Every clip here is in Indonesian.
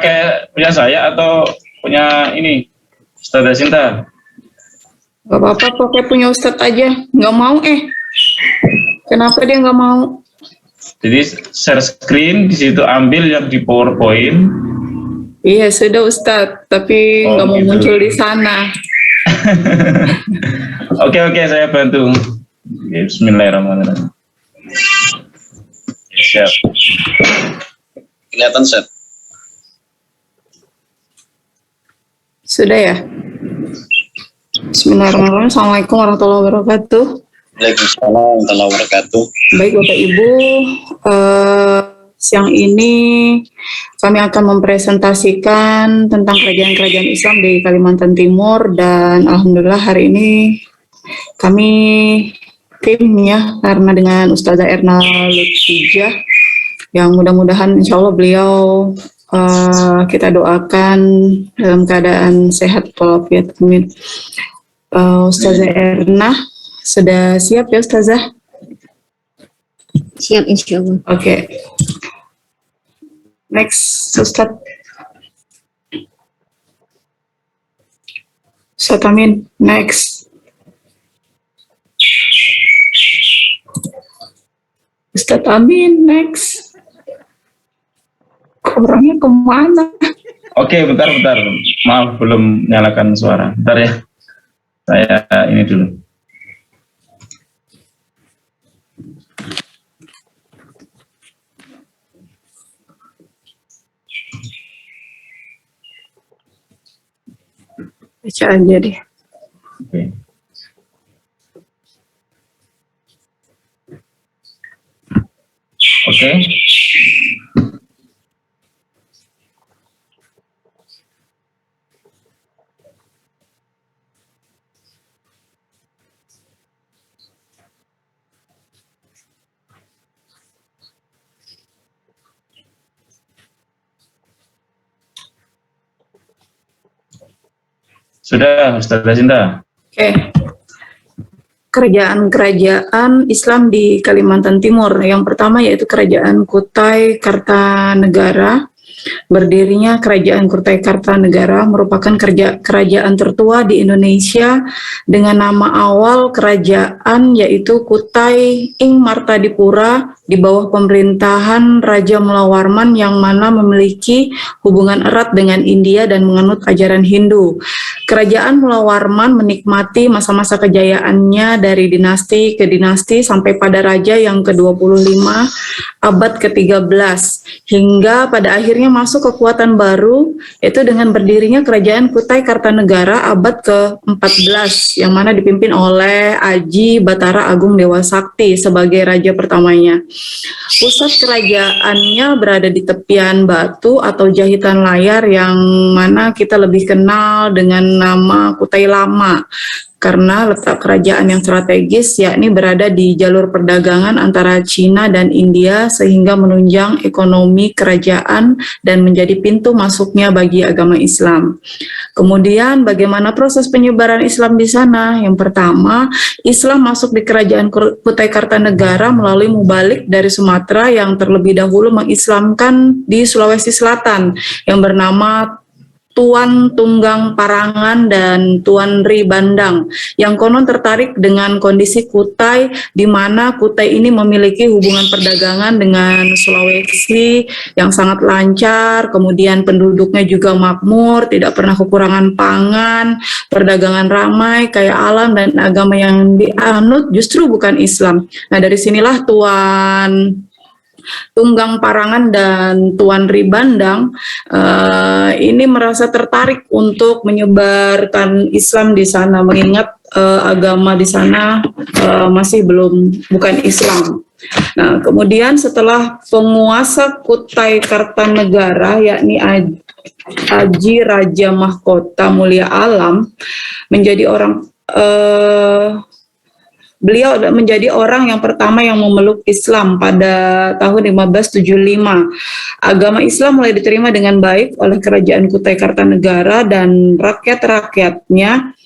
pakai punya saya atau punya ini Ustazah Sinta? Gak apa-apa, pakai punya Ustadz aja. Nggak mau Kenapa dia nggak mau? Jadi share screen, di situ ambil yang di PowerPoint. Iya sudah Ustadz, tapi nggak mau gitu. muncul di sana. Oke, saya bantu. Bismillahirrahmanirrahim. Siap. Kelihatan set. Sudah ya? Bismillahirrahmanirrahim. Assalamualaikum warahmatullahi wabarakatuh. Waalaikumsalam warahmatullahi wabarakatuh. Baik Bapak Ibu, siang ini kami akan mempresentasikan tentang kerajaan-kerajaan Islam di Kalimantan Timur, dan alhamdulillah hari ini kami tim ya, karena dengan Ustazah Erna Lutfijah yang mudah-mudahan insya Allah beliau kita doakan dalam keadaan sehat walafiat. Amin. Ustazah Erna sudah siap ya Ustazah? Siap insya Allah. Oke. Next, Ustaz. Ustaz Amin, next. Ustaz Amin, next. Orangnya kemana? Oke, bentar. Maaf, belum nyalakan suara. Bentar ya. Saya ini dulu. Baca aja deh. Oke. Sudah, Ustazah Sinta. Oke. Kerajaan-kerajaan Islam di Kalimantan Timur. Yang pertama yaitu Kerajaan Kutai Kartanegara. Berdirinya Kerajaan Kutai Kartanegara merupakan kerajaan tertua di Indonesia dengan nama awal kerajaan yaitu Kutai Ing Martadipura di bawah pemerintahan Raja Mula Warman yang mana memiliki hubungan erat dengan India dan menganut ajaran Hindu. Kerajaan Mula Warman menikmati masa-masa kejayaannya dari dinasti ke dinasti sampai pada raja yang ke-25 abad ke-13 hingga pada akhirnya masuk kekuatan baru yaitu dengan berdirinya Kerajaan Kutai Kartanegara abad ke-14 yang mana dipimpin oleh Aji Batara Agung Dewa Sakti sebagai raja pertamanya. Pusat kerajaannya berada di tepian batu atau jahitan layar yang mana kita lebih kenal dengan nama Kutai Lama karena letak kerajaan yang strategis yakni berada di jalur perdagangan antara Cina dan India sehingga menunjang ekonomi kerajaan dan menjadi pintu masuknya bagi agama Islam. Kemudian bagaimana proses penyebaran Islam di sana? Yang pertama, Islam masuk di Kerajaan Kutai Kartanegara melalui mubalik dari Sumatera yang terlebih dahulu mengislamkan di Sulawesi Selatan yang bernama Tuan Tunggang Parangan dan Tuan Ri Bandang yang konon tertarik dengan kondisi Kutai di mana Kutai ini memiliki hubungan perdagangan dengan Sulawesi yang sangat lancar, kemudian penduduknya juga makmur, tidak pernah kekurangan pangan, perdagangan ramai, kaya alam dan agama yang dianut justru bukan Islam. Nah, dari sinilah Tuan Tunggang Parangan dan Tuan Ri Bandang ini merasa tertarik untuk menyebarkan Islam di sana mengingat agama di sana masih bukan Islam. Nah, kemudian setelah penguasa Kutai Kartanegara yakni Aji Raja Mahkota Mulia Alam beliau menjadi orang yang pertama yang memeluk Islam pada tahun 1575. Agama Islam mulai diterima dengan baik oleh Kerajaan Kutai Kartanegara dan rakyat-rakyatnya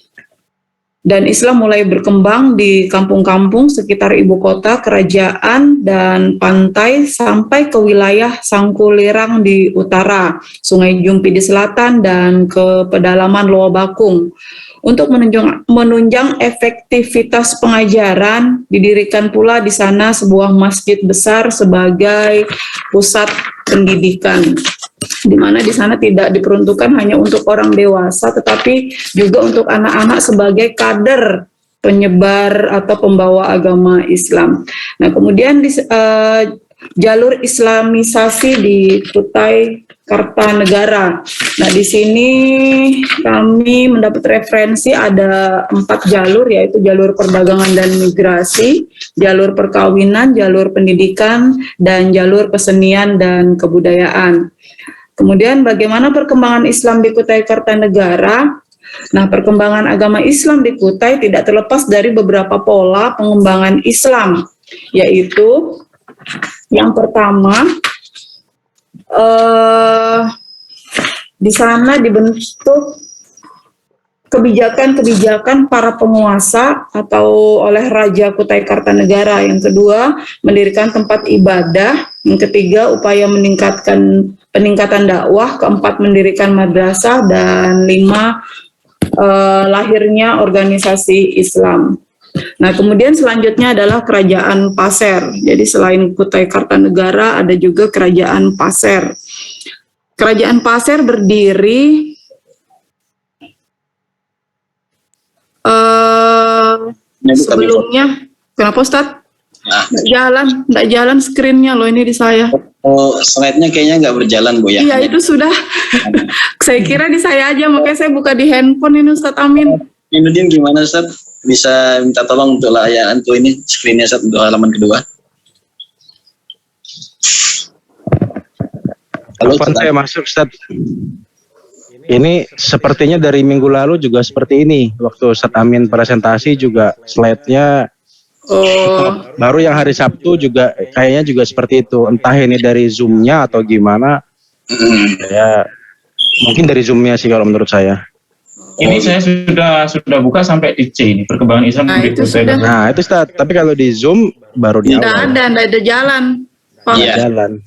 Dan Islam mulai berkembang di kampung-kampung sekitar ibu kota, kerajaan, dan pantai sampai ke wilayah Sangkulirang di utara, Sungai Jumpi di selatan, dan ke pedalaman Loa Bakung. Untuk menunjang efektivitas pengajaran, didirikan pula di sana sebuah masjid besar sebagai pusat pendidikan, di mana di sana tidak diperuntukkan hanya untuk orang dewasa, tetapi juga untuk anak-anak sebagai kader penyebar atau pembawa agama Islam. Nah, kemudian jalur Islamisasi di Kutai Kartanegara. Nah, di sini kami mendapat referensi ada 4 jalur, yaitu jalur perdagangan dan migrasi, jalur perkawinan, jalur pendidikan, dan jalur kesenian dan kebudayaan. Kemudian bagaimana perkembangan Islam di Kutai Kartanegara? Nah, perkembangan agama Islam di Kutai tidak terlepas dari beberapa pola pengembangan Islam, yaitu yang pertama, di sana dibentuk kebijakan-kebijakan para penguasa atau oleh Raja Kutai Kartanegara. Yang kedua, mendirikan tempat ibadah. Yang ketiga, upaya peningkatan dakwah. Keempat, mendirikan madrasah. Dan 5, lahirnya organisasi Islam. Nah, kemudian selanjutnya adalah Kerajaan Pasir. Jadi selain Kutai Kartanegara ada juga Kerajaan Pasir. Kerajaan Pasir berdiri sebelumnya. Kenapa, Ustadz? Nggak jalan screen-nya loh ini di saya. Oh, slide-nya kayaknya nggak berjalan, Bu, ya? Iya, itu sudah. Saya kira di saya aja, makanya saya buka di handphone ini, Ustadz Amin. Inudin gimana, Ustadz? Bisa minta tolong untuk layar untuk ini screen-nya, Ustadz, untuk halaman kedua. Halo, Kapan saya masuk, Ustadz? Ini sepertinya dari minggu lalu juga seperti ini. Waktu Ustadz Amin presentasi juga slide-nya baru yang hari Sabtu juga kayaknya juga seperti itu. Entah ini dari Zoom-nya atau gimana. Ya, mungkin dari Zoom-nya sih kalau menurut saya. Ini saya sudah buka sampai di C ini, perkembangan Islam di Kutai. Nah, itu Ustadz. Tapi kalau di Zoom baru di awal. Nggak ada jalan. Iya. Jalan.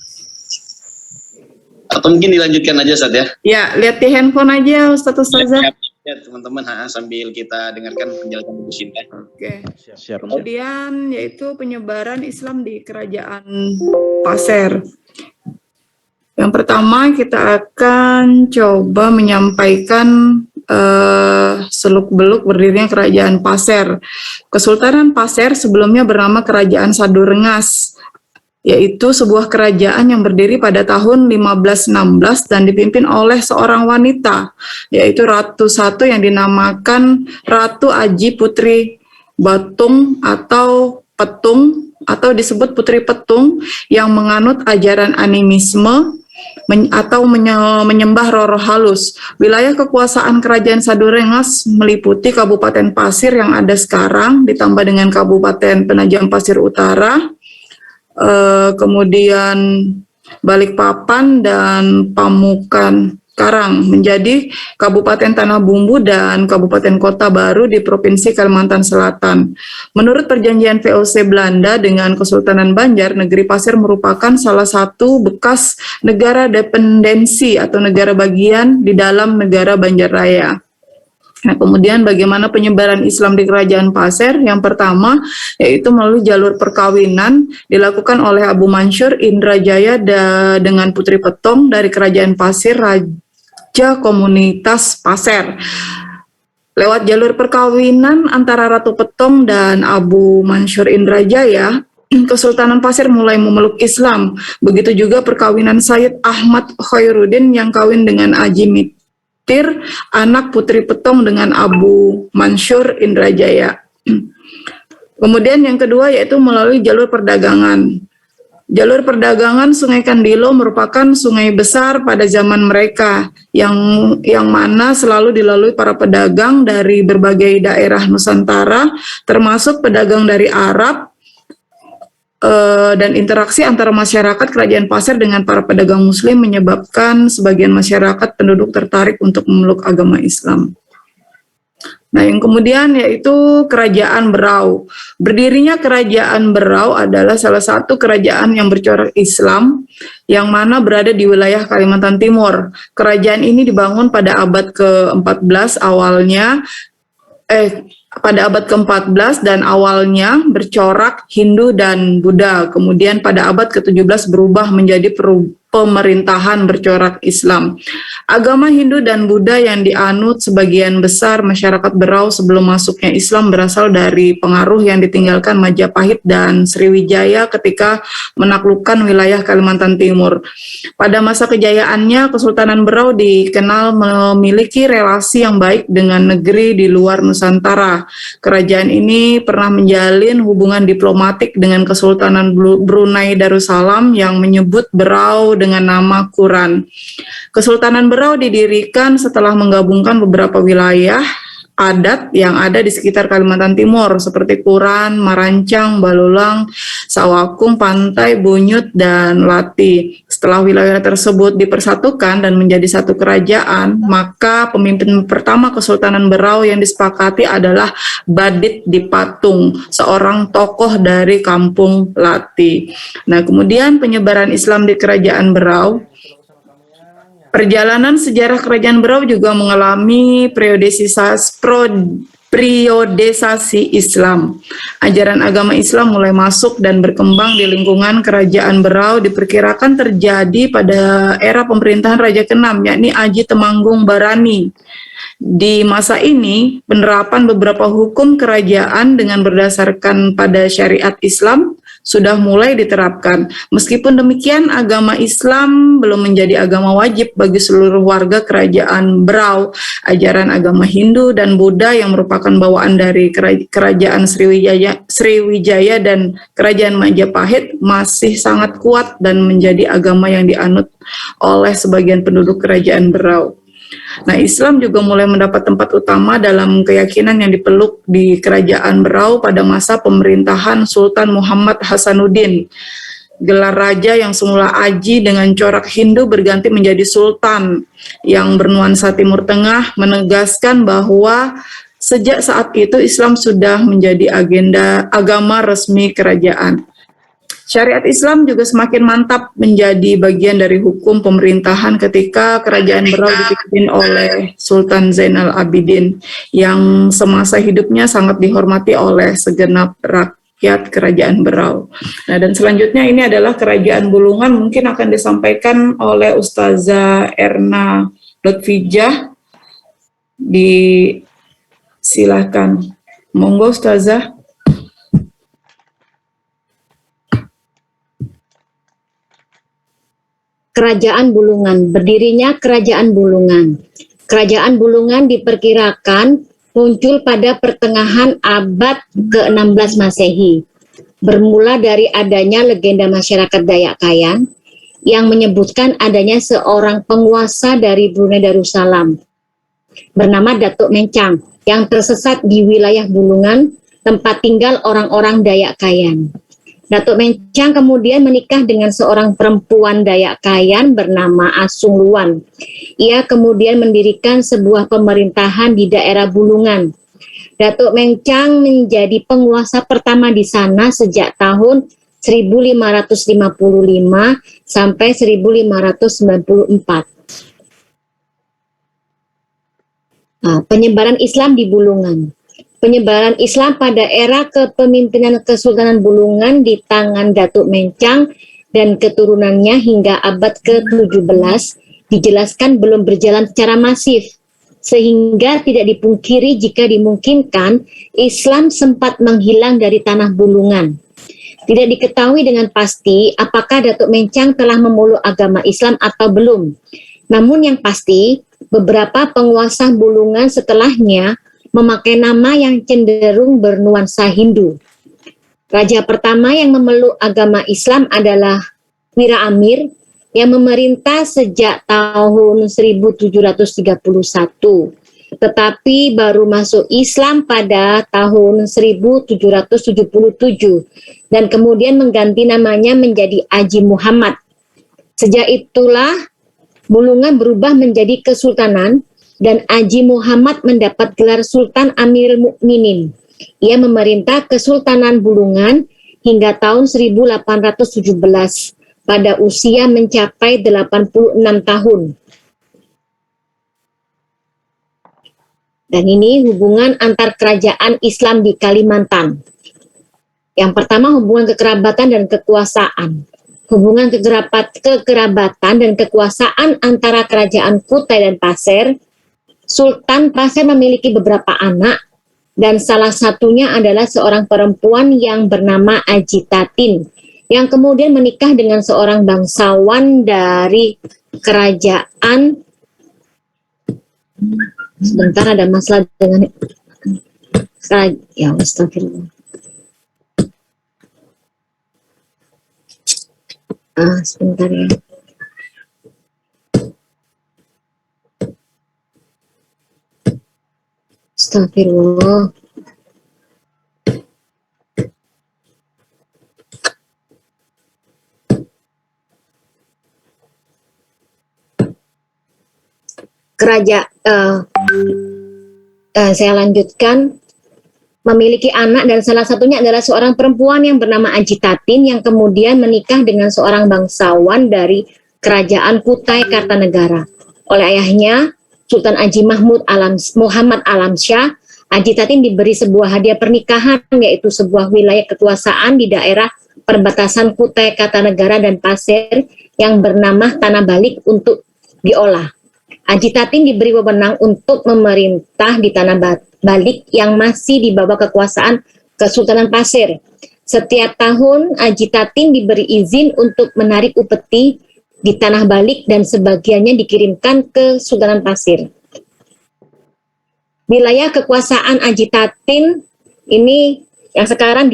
Atau mungkin dilanjutkan aja, Ustadz, ya? Ya, lihat di handphone aja, Ustazah. Ya, teman-teman, sambil kita dengarkan penjelasan Ibu Sinta. Oke. Siap. Kemudian yaitu penyebaran Islam di Kerajaan Pasir. Yang pertama kita akan coba menyampaikan seluk-beluk berdirinya Kerajaan Pasir. Kesultanan Pasir sebelumnya bernama Kerajaan Sadurengas, yaitu sebuah kerajaan yang berdiri pada tahun 1516 dan dipimpin oleh seorang wanita, yaitu Ratu I yang dinamakan Ratu Aji Putri Batung atau Petung, atau disebut Putri Petung, yang menganut ajaran animisme atau menyembah roh-roh halus. Wilayah kekuasaan Kerajaan Sadurengas meliputi Kabupaten Pasir yang ada sekarang, ditambah dengan Kabupaten Penajam Pasir Utara, kemudian Balikpapan dan Pamukan Karang, menjadi Kabupaten Tanah Bumbu dan Kabupaten Kota Baru di Provinsi Kalimantan Selatan. Menurut perjanjian VOC Belanda dengan Kesultanan Banjar, negeri Pasir merupakan salah satu bekas negara dependensi atau negara bagian di dalam negara Banjarraya. Nah, kemudian bagaimana penyebaran Islam di Kerajaan Pasir? Yang pertama, yaitu melalui jalur perkawinan dilakukan oleh Abu Mansur Indrajaya dengan Putri Petong dari Kerajaan Pasir, Raja Komunitas Pasir. Lewat jalur perkawinan antara Ratu Petong dan Abu Mansur Indrajaya, Kesultanan Pasir mulai memeluk Islam. Begitu juga perkawinan Sayyid Ahmad Khairuddin yang kawin dengan Aji Mitir, anak Putri Petong dengan Abu Mansur Indrajaya. Kemudian yang kedua yaitu melalui jalur perdagangan. Jalur perdagangan Sungai Kandilo merupakan sungai besar pada zaman mereka yang mana selalu dilalui para pedagang dari berbagai daerah Nusantara, termasuk pedagang dari Arab, dan interaksi antara masyarakat Kerajaan Pasir dengan para pedagang Muslim menyebabkan sebagian masyarakat penduduk tertarik untuk memeluk agama Islam. Nah, yang kemudian yaitu Kerajaan Berau. Berdirinya Kerajaan Berau adalah salah satu kerajaan yang bercorak Islam yang mana berada di wilayah Kalimantan Timur. Kerajaan ini dibangun pada abad ke-14 awalnya pada abad ke-14 dan awalnya bercorak Hindu dan Buddha. Kemudian pada abad ke-17 berubah menjadi pemerintahan bercorak Islam. Agama Hindu dan Buddha yang dianut sebagian besar masyarakat Berau sebelum masuknya Islam berasal dari pengaruh yang ditinggalkan Majapahit dan Sriwijaya ketika menaklukkan wilayah Kalimantan Timur. Pada masa kejayaannya, Kesultanan Berau dikenal memiliki relasi yang baik dengan negeri di luar Nusantara. Kerajaan ini pernah menjalin hubungan diplomatik dengan Kesultanan Brunei Darussalam yang menyebut Berau dengan nama Quran. Kesultanan Berau didirikan setelah menggabungkan beberapa wilayah adat yang ada di sekitar Kalimantan Timur seperti Kuran, Marancang, Balulang, Sawakung, Pantai, Bunyut, dan Lati. Setelah wilayah tersebut dipersatukan dan menjadi satu kerajaan, maka pemimpin pertama Kesultanan Berau yang disepakati adalah Badit Dipatung, seorang tokoh dari kampung Lati. Nah, kemudian penyebaran Islam di Kerajaan Berau. Perjalanan sejarah Kerajaan Berau juga mengalami periodisasi Islam. Ajaran agama Islam mulai masuk dan berkembang di lingkungan Kerajaan Berau diperkirakan terjadi pada era pemerintahan Raja ke-6, yakni Aji Temanggung Barani. Di masa ini, penerapan beberapa hukum kerajaan dengan berdasarkan pada syariat Islam sudah mulai diterapkan. Meskipun demikian, agama Islam belum menjadi agama wajib bagi seluruh warga Kerajaan Berau. Ajaran agama Hindu dan Buddha yang merupakan bawaan dari Kerajaan Sriwijaya dan Kerajaan Majapahit masih sangat kuat dan menjadi agama yang dianut oleh sebagian penduduk Kerajaan Berau. Nah, Islam juga mulai mendapat tempat utama dalam keyakinan yang dipeluk di Kerajaan Berau pada masa pemerintahan Sultan Muhammad Hasanuddin. Gelar raja yang semula aji dengan corak Hindu berganti menjadi sultan yang bernuansa Timur Tengah, menegaskan bahwa sejak saat itu Islam sudah menjadi agama resmi kerajaan. Syariat Islam juga semakin mantap menjadi bagian dari hukum pemerintahan ketika Kerajaan Berau dipimpin oleh Sultan Zainal Abidin yang semasa hidupnya sangat dihormati oleh segenap rakyat Kerajaan Berau. Nah, dan selanjutnya ini adalah Kerajaan Bulungan, mungkin akan disampaikan oleh Ustazah Erna Lutfijah. Silakan. Monggo Ustazah. Kerajaan Bulungan. Berdirinya Kerajaan Bulungan. Kerajaan Bulungan diperkirakan muncul pada pertengahan abad ke-16 Masehi. Bermula dari adanya legenda masyarakat Dayak Kayan yang menyebutkan adanya seorang penguasa dari Brunei Darussalam bernama Datuk Mencang yang tersesat di wilayah Bulungan, tempat tinggal orang-orang Dayak Kayan. Datuk Mencang kemudian menikah dengan seorang perempuan Dayak Kayan bernama Asung Luan. Ia kemudian mendirikan sebuah pemerintahan di daerah Bulungan. Datuk Mencang menjadi penguasa pertama di sana sejak tahun 1555 sampai 1594. Penyebaran Islam di Bulungan. Penyebaran Islam pada era kepemimpinan Kesultanan Bulungan di tangan Datuk Mencang dan keturunannya hingga abad ke-17 dijelaskan belum berjalan secara masif, sehingga tidak dipungkiri jika dimungkinkan Islam sempat menghilang dari tanah Bulungan. Tidak diketahui dengan pasti apakah Datuk Mencang telah memeluk agama Islam atau belum. Namun yang pasti, beberapa penguasa Bulungan setelahnya memakai nama yang cenderung bernuansa Hindu. Raja pertama yang memeluk agama Islam adalah Wira Amir yang memerintah sejak tahun 1731, tetapi baru masuk Islam pada tahun 1777 dan kemudian mengganti namanya menjadi Aji Muhammad. Sejak itulah Bulungan berubah menjadi kesultanan dan Haji Muhammad mendapat gelar Sultan Amirul Mukminin. Ia memerintah Kesultanan Bulungan hingga tahun 1817 pada usia mencapai 86 tahun. Dan ini hubungan antar kerajaan Islam di Kalimantan. Yang pertama, hubungan kekerabatan dan kekuasaan. Hubungan kekerabatan dan kekuasaan antara kerajaan Kutai dan Pasir. Sultan Pasir memiliki beberapa anak, dan salah satunya adalah seorang perempuan yang bernama Ajitatin, yang kemudian menikah dengan seorang bangsawan dari kerajaan. Sebentar, ada masalah dengan ya, astagfirullah. Sebentar ya. Astagfirullah. Saya lanjutkan. Memiliki anak dan salah satunya adalah seorang perempuan yang bernama Ajitatin yang kemudian menikah dengan seorang bangsawan dari kerajaan Kutai Kartanegara. Oleh ayahnya, Sultan Haji Muhammad Alamsyah, Ajitatin diberi sebuah hadiah pernikahan, yaitu sebuah wilayah kekuasaan di daerah perbatasan Kutai Kartanegara dan Pasir yang bernama Tanah Balik untuk diolah. Ajitatin diberi wewenang untuk memerintah di Tanah Balik yang masih di bawah kekuasaan Kesultanan Pasir. Setiap tahun Ajitatin diberi izin untuk menarik upeti di Tanah Balik dan sebagiannya dikirimkan ke Sultanan Pasir. Wilayah kekuasaan Ajitatin ini yang sekarang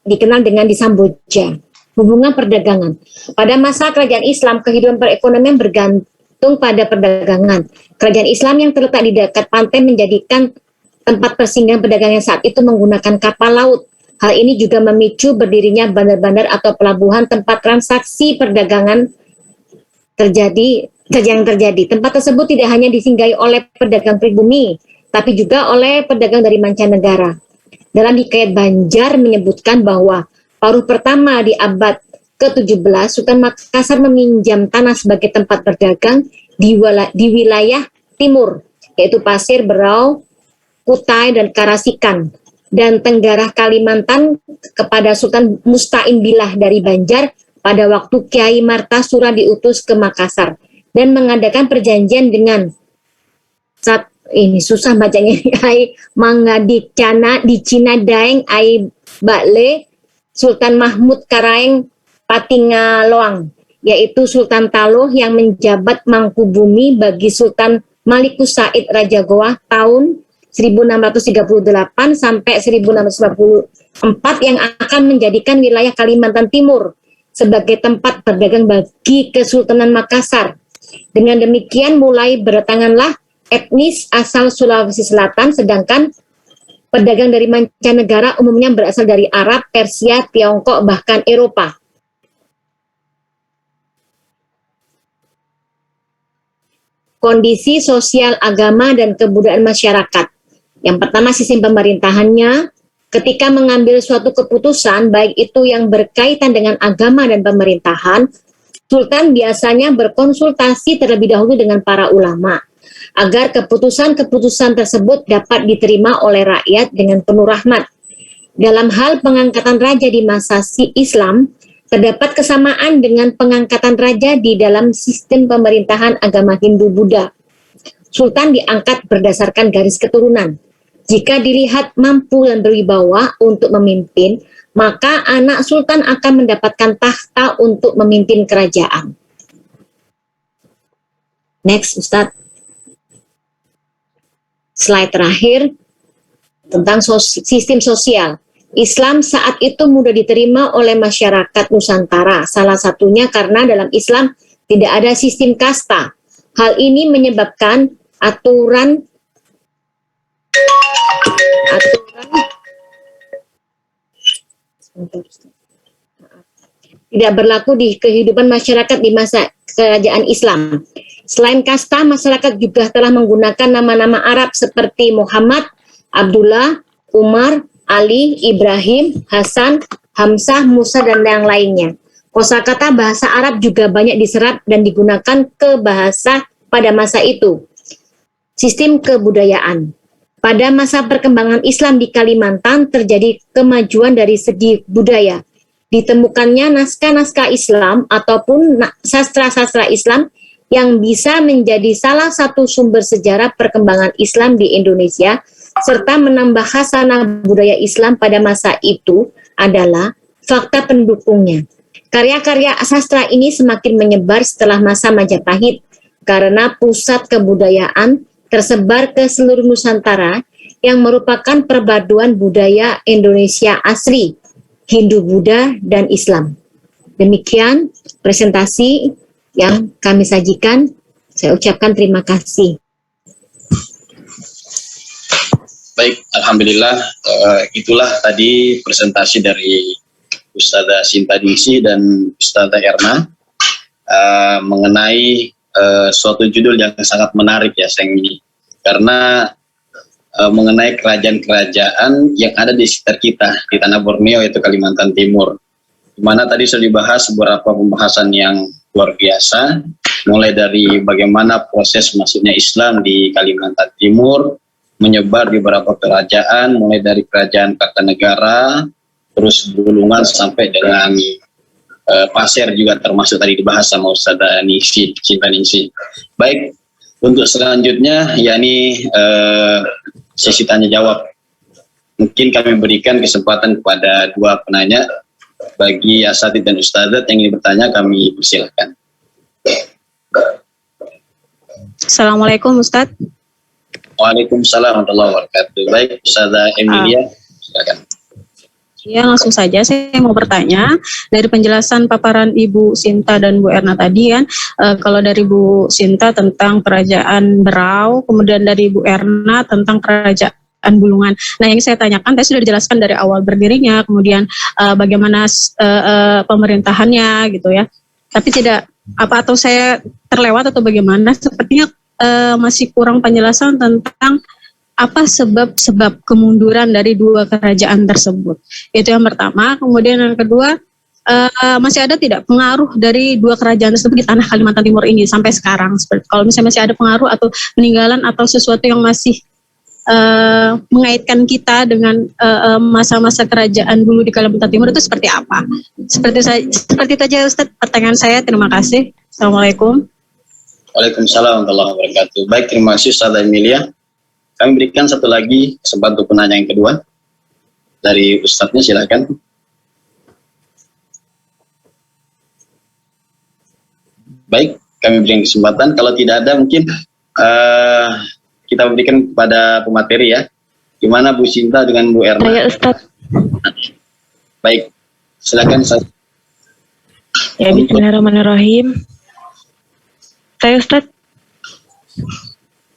dikenal dengan di Samboja. Hubungan perdagangan. Pada masa kerajaan Islam, kehidupan perekonomian bergantung pada perdagangan. Kerajaan Islam yang terletak di dekat pantai menjadikan tempat persinggahan pedagang yang saat itu menggunakan kapal laut. Hal ini juga memicu berdirinya bandar-bandar atau pelabuhan tempat transaksi perdagangan terjadi. Tempat tersebut tidak hanya disinggahi oleh pedagang pribumi, tapi juga oleh pedagang dari mancanegara. Dalam Hikayat Banjar menyebutkan bahwa paruh pertama di abad ke-17, Sultan Makassar meminjam tanah sebagai tempat berdagang di wilayah timur, yaitu Pasir, Berau, Kutai, dan Karasikan, dan Tenggarah Kalimantan kepada Sultan Musta'in Billah dari Banjar pada waktu Kiai Martasura diutus ke Makassar dan mengadakan perjanjian dengan ini susah bacanya, Ai Mangga di Cina Daeng Ai Bakle Sultan Mahmud Karaeng Patingaloang, yaitu Sultan Taloh yang menjabat Mangkubumi bagi Sultan Malikus Said Raja Goa tahun 1638 sampai 1644 yang akan menjadikan wilayah Kalimantan Timur sebagai tempat berdagang bagi Kesultanan Makassar. Dengan demikian mulai berdatanganlah etnis asal Sulawesi Selatan, sedangkan pedagang dari mancanegara umumnya berasal dari Arab, Persia, Tiongkok, bahkan Eropa. Kondisi sosial, agama, dan kebudayaan masyarakat. Yang pertama, sistem pemerintahannya. Ketika mengambil suatu keputusan, baik itu yang berkaitan dengan agama dan pemerintahan, Sultan biasanya berkonsultasi terlebih dahulu dengan para ulama, agar keputusan-keputusan tersebut dapat diterima oleh rakyat dengan penuh rahmat. Dalam hal pengangkatan raja di masa Islam, terdapat kesamaan dengan pengangkatan raja di dalam sistem pemerintahan agama Hindu-Buddha. Sultan diangkat berdasarkan garis keturunan. Jika dilihat mampu dan berwibawa untuk memimpin, maka anak sultan akan mendapatkan tahta untuk memimpin kerajaan. Next, Ustadz. Slide terakhir tentang sistem sosial. Islam saat itu mudah diterima oleh masyarakat Nusantara, salah satunya karena dalam Islam tidak ada sistem kasta. Hal ini menyebabkan aturan tidak berlaku di kehidupan masyarakat di masa kerajaan Islam. Selain kasta, masyarakat juga telah menggunakan nama-nama Arab seperti Muhammad, Abdullah, Umar, Ali, Ibrahim, Hasan, Hamzah, Musa, dan yang lainnya. Kosakata bahasa Arab juga banyak diserap dan digunakan ke bahasa pada masa itu. Sistem kebudayaan. Pada masa perkembangan Islam di Kalimantan terjadi kemajuan dari segi budaya. Ditemukannya naskah-naskah Islam ataupun sastra-sastra Islam yang bisa menjadi salah satu sumber sejarah perkembangan Islam di Indonesia, serta menambah khasanah budaya Islam pada masa itu adalah fakta pendukungnya. Karya-karya sastra ini semakin menyebar setelah masa Majapahit karena pusat kebudayaan tersebar ke seluruh Nusantara yang merupakan perpaduan budaya Indonesia asli, Hindu, Buddha, dan Islam. Demikian presentasi yang kami sajikan. Saya ucapkan terima kasih. Baik, alhamdulillah, itulah tadi presentasi dari Ustazah Sinta Ningsih dan Ustazah Erna mengenai suatu judul yang sangat menarik ya sayang ini, karena mengenai kerajaan-kerajaan yang ada di sekitar kita di tanah Borneo, yaitu Kalimantan Timur, di mana tadi sudah dibahas beberapa pembahasan yang luar biasa, mulai dari bagaimana proses masuknya Islam di Kalimantan Timur, menyebar di beberapa kerajaan, mulai dari kerajaan Kartanegara, terus Bulungan sampai dengan Pasir juga termasuk tadi dibahas sama Ustazah Ningsih, Sinta Ningsih. Baik, untuk selanjutnya yakni sesi tanya jawab. Mungkin kami berikan kesempatan kepada dua penanya. Bagi asatidz dan ustadzat yang ingin bertanya, kami persilahkan. Assalamualaikum Ustadz. Waalaikumsalam warahmatullahi wabarakatuh. Baik, Ustazah Emilia, silakan. Ya, langsung saja saya mau bertanya, dari penjelasan paparan Ibu Sinta dan Bu Erna tadi kan, kalau dari Bu Sinta tentang kerajaan Berau, kemudian dari Bu Erna tentang kerajaan Bulungan. Nah, yang saya tanyakan tadi sudah dijelaskan dari awal berdirinya, kemudian bagaimana pemerintahannya gitu ya. Tapi tidak atau saya terlewat atau bagaimana? Sepertinya masih kurang penjelasan tentang apa sebab kemunduran dari dua kerajaan tersebut. Itu yang pertama. Kemudian yang kedua, masih ada tidak pengaruh dari dua kerajaan tersebut di tanah Kalimantan Timur ini sampai sekarang? Seperti kalau misalnya masih ada pengaruh atau peninggalan atau sesuatu yang masih mengaitkan kita dengan masa-masa kerajaan dulu di Kalimantan Timur itu seperti apa? Seperti itu aja Ustadz pertanyaan saya. Terima kasih. Assalamualaikum. Waalaikumsalam warahmatullahi wabarakatuh. Baik, terima kasih Ustazah Emilia. Kami berikan satu lagi kesempatan untuk penanya yang kedua. Dari Ustadznya silakan. Baik, kami berikan kesempatan. Kalau tidak ada mungkin kita berikan kepada pemateri ya. Gimana Bu Sinta dengan Bu Erna? Saya Ustadz. Baik, silakan Ustadz. Ya, bismillahirrahmanirrahim. Saya Ustadz.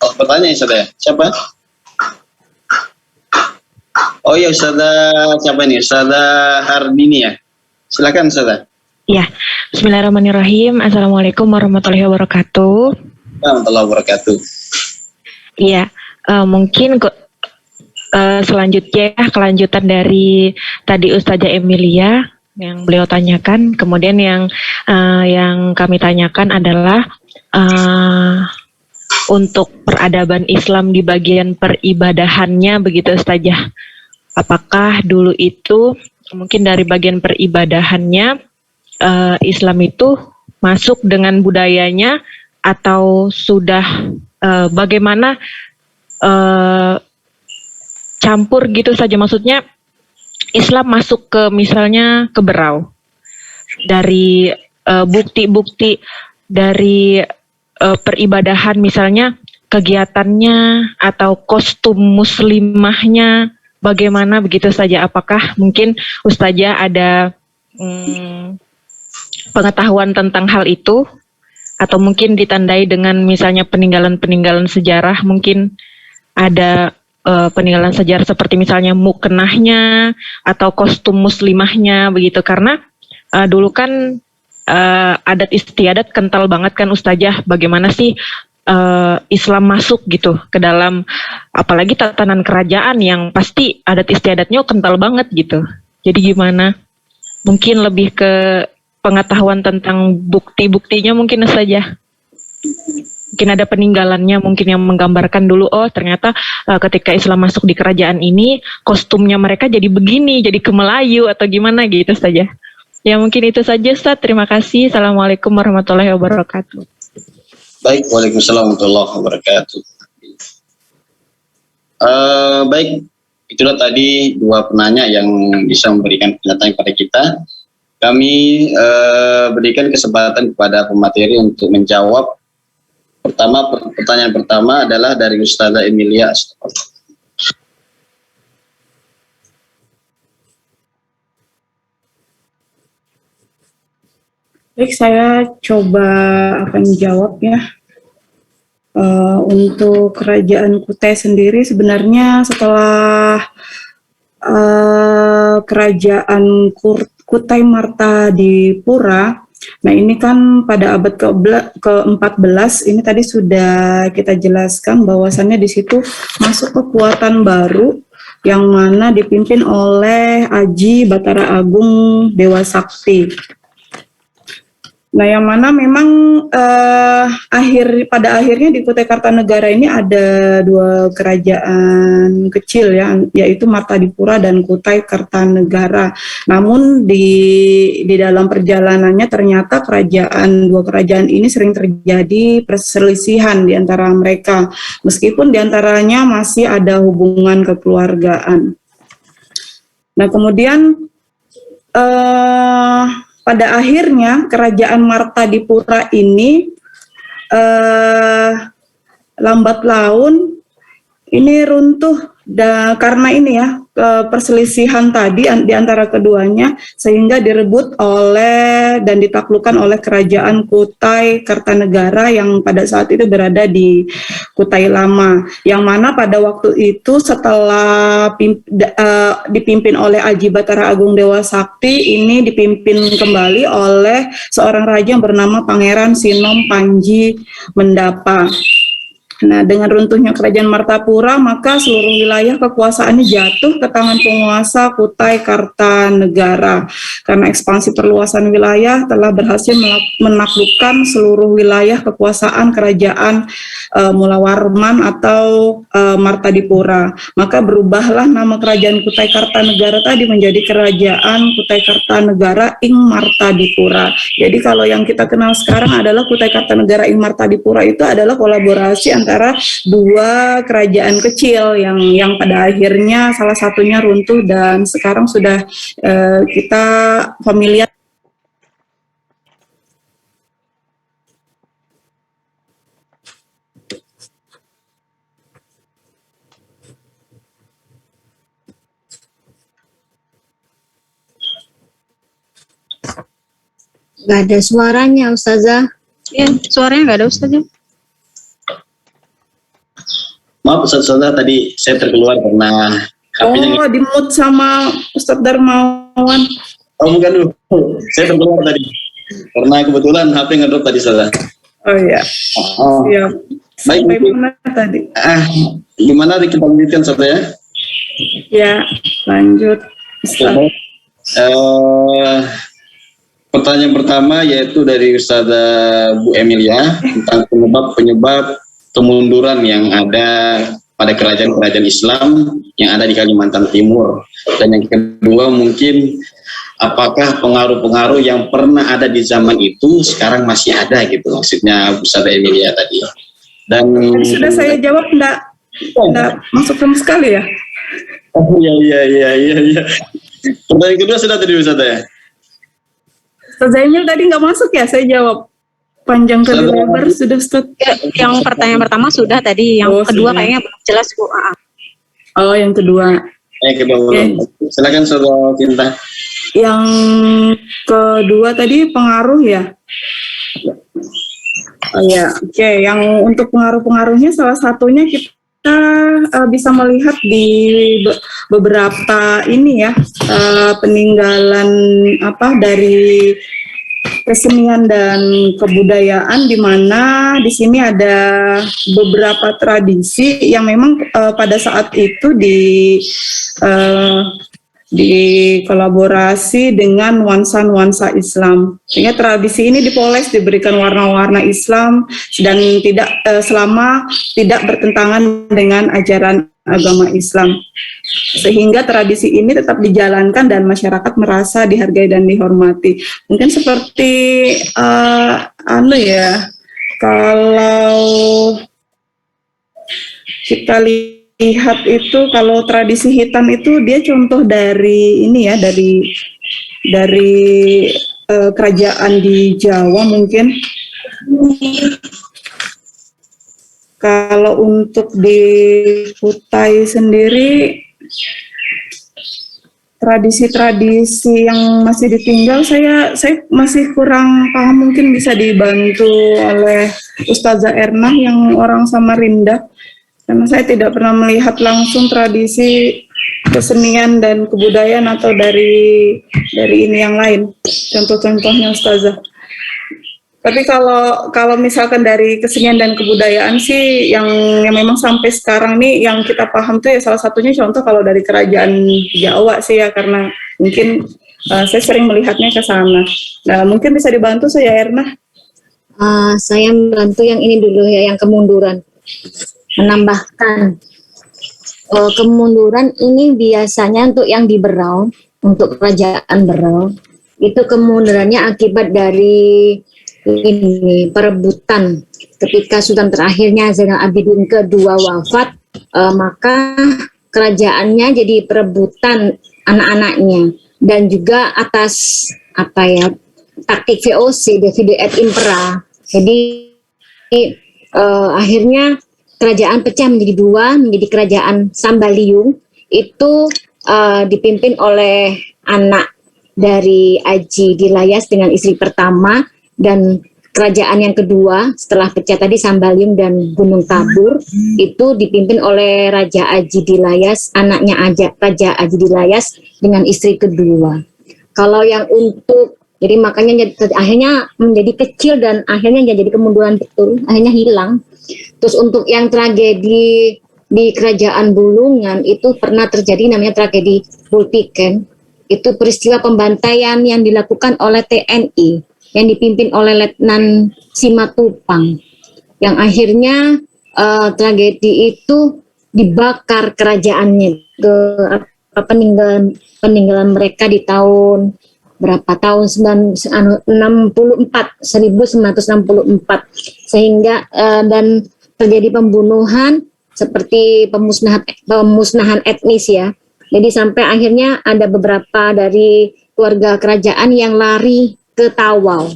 Oh, pertanyaan saya. Siapa? Oh iya, Ustazah siapa nih? Ustazah Hardini ya. Silakan Ustazah. Ya, bismillahirrahmanirrahim. Assalamualaikum warahmatullahi wabarakatuh. Warahmatullahi wabarakatuh. Iya, mungkin selanjutnya kelanjutan dari tadi Ustazah Emilia yang beliau tanyakan. Kemudian yang kami tanyakan adalah untuk peradaban Islam di bagian peribadahannya begitu Ustazah. Apakah dulu itu mungkin dari bagian peribadahannya Islam itu masuk dengan budayanya atau sudah bagaimana campur gitu saja, maksudnya Islam masuk ke misalnya ke Berau dari bukti-bukti dari peribadahan misalnya kegiatannya atau kostum muslimahnya bagaimana begitu saja, apakah mungkin Ustazah ada pengetahuan tentang hal itu atau mungkin ditandai dengan misalnya peninggalan-peninggalan sejarah, mungkin ada peninggalan sejarah seperti misalnya muknahnya atau kostum muslimahnya begitu, karena dulu kan adat istiadat kental banget kan Ustazah, bagaimana sih Islam masuk gitu ke dalam apalagi tatanan kerajaan yang pasti adat istiadatnya kental banget gitu. Jadi gimana? Mungkin lebih ke pengetahuan tentang bukti-buktinya mungkin saja. Mungkin ada peninggalannya mungkin yang menggambarkan dulu, oh ternyata ketika Islam masuk di kerajaan ini kostumnya mereka jadi begini, jadi ke Melayu atau gimana gitu saja. Ya mungkin itu saja Ustaz, terima kasih. Assalamualaikum warahmatullahi wabarakatuh. Baik, waalaikumsalam warahmatullahi wabarakatuh. Baik, itulah tadi dua penanya yang bisa memberikan pernyataan kepada kita. Kami berikan kesempatan kepada pemateri untuk menjawab. Pertanyaan pertama adalah dari Ustazah Emilia. Baik, saya coba akan jawab ya. Untuk kerajaan Kutai sendiri sebenarnya setelah kerajaan Kutai Martadipura, nah ini kan pada abad ke-14 ini tadi sudah kita jelaskan bahwasannya di situ masuk kekuatan baru yang mana dipimpin oleh Aji Batara Agung Dewa Sakti. Nah, yang mana memang pada akhirnya di Kutai Kartanegara ini ada dua kerajaan kecil ya, yaitu Martadipura dan Kutai Kartanegara. Namun di dalam perjalanannya ternyata dua kerajaan ini sering terjadi perselisihan di antara mereka, meskipun di antaranya masih ada hubungan kekeluargaan. Nah, kemudian pada akhirnya kerajaan Martadipura ini lambat laun ini runtuh karena ini ya perselisihan tadi di antara keduanya, sehingga direbut oleh dan ditaklukkan oleh kerajaan Kutai Kartanegara yang pada saat itu berada di Kutai Lama, yang mana pada waktu itu setelah dipimpin oleh Aji Batara Agung Dewa Sakti, ini dipimpin kembali oleh seorang raja yang bernama Pangeran Sinom Panji Mendapa. Nah, dengan runtuhnya kerajaan Martapura, maka seluruh wilayah kekuasaannya jatuh ke tangan penguasa Kutai Kartanegara. Karena ekspansi perluasan wilayah telah berhasil menaklukkan seluruh wilayah kekuasaan kerajaan Mulawarman atau Martadipura. Maka berubahlah nama kerajaan Kutai Kartanegara tadi menjadi kerajaan Kutai Kartanegara ing Martadipura. Jadi kalau yang kita kenal sekarang adalah Kutai Kartanegara ing Martadipura itu adalah kolaborasi antara dua kerajaan kecil yang pada akhirnya salah satunya runtuh dan sekarang sudah kita familiar. Gak ada suaranya, Ustazah. Ya, suaranya nggak ada Ustazah. Maaf Ustazah, tadi saya terkeluar karena HP-nya Di-mute sama Ustadz Darmawan. Oh bukan dulu, saya terkeluar tadi karena kebetulan HP ngedrop tadi Ustazah. Oh iya. Oh. Siap. Baik, Sampai mana tadi? Gimana kita lanjutkan Ustazah ya? Ya, lanjut. Pertanyaan pertama yaitu dari Ustazah Bu Emilia tentang penyebab kemunduran yang ada pada kerajaan-kerajaan Islam yang ada di Kalimantan Timur. Dan yang kedua mungkin apakah pengaruh-pengaruh yang pernah ada di zaman itu sekarang masih ada gitu, maksudnya Ustazah Emilia tadi. Dan sudah saya jawab enggak masuk sama sekali ya? Oh iya. Pertanyaan kedua sudah tadi Ustazah ya? Ustazah Emil tadi nggak masuk ya, saya jawab. Panjang kali lebar sudah Ustaz. Yang pertanyaan pertama sudah tadi, yang kedua kayaknya belum jelas Bu. Oh, yang kedua. Okay. Silakan Saudara Cinta. Yang kedua tadi pengaruh ya. Oh ya, oke. Yang untuk pengaruh-pengaruhnya salah satunya kita bisa melihat di beberapa ini ya peninggalan dari kesenian dan kebudayaan, di mana di sini ada beberapa tradisi yang memang pada saat itu dikolaborasi dengan nuansa-nuansa Islam. Sehingga tradisi ini dipoles, diberikan warna-warna Islam dan selama tidak bertentangan dengan ajaran agama Islam. Sehingga tradisi ini tetap dijalankan dan masyarakat merasa dihargai dan dihormati. Mungkin seperti kalau kita lihat itu, kalau tradisi hitam itu dia contoh dari ini ya, dari kerajaan di Jawa mungkin. Kalau untuk di Kutai sendiri, tradisi-tradisi yang masih ditinggal saya masih kurang paham, mungkin bisa dibantu oleh Ustazah Erna yang orang Samarinda, karena saya tidak pernah melihat langsung tradisi kesenian dan kebudayaan atau dari ini yang lain, contoh-contohnya Ustazah. Tapi kalau misalkan dari kesenian dan kebudayaan sih yang memang sampai sekarang nih yang kita paham tuh ya, salah satunya contoh kalau dari kerajaan Jawa sih ya, karena mungkin saya sering melihatnya ke sana. Nah, mungkin bisa dibantu saya, Erna. Saya membantu yang ini dulu ya, yang kemunduran. Menambahkan kemunduran ini biasanya untuk yang di Berau, untuk kerajaan Berau, itu kemundurannya akibat dari ini perebutan. Ketika Sultan terakhirnya Zainal Abidin kedua wafat, maka kerajaannya jadi perebutan anak-anaknya, dan juga atas taktik VOC, divide et impera. Jadi akhirnya kerajaan pecah menjadi dua, menjadi kerajaan Sambaliung, itu dipimpin oleh anak dari Aji Dilayas dengan istri pertama, dan kerajaan yang kedua setelah pecah tadi Sambaliung dan Gunung Tabur itu dipimpin oleh Raja Aji Dilayas, anaknya Raja Aji Dilayas dengan istri kedua. Kalau yang untuk, jadi makanya akhirnya menjadi kecil dan akhirnya jadi kemunduran betul, akhirnya hilang. Terus untuk yang tragedi di Kerajaan Bulungan itu pernah terjadi, namanya tragedi Bultiken. Itu peristiwa pembantaian yang dilakukan oleh TNI yang dipimpin oleh Letnan Simatupang, yang akhirnya tragedi itu dibakar kerajaannya. Peninggalan mereka di tahun berapa, tahun 1964, sehingga dan terjadi pembunuhan seperti pemusnahan etnis ya. Jadi sampai akhirnya ada beberapa dari keluarga kerajaan yang lari ke Tawau,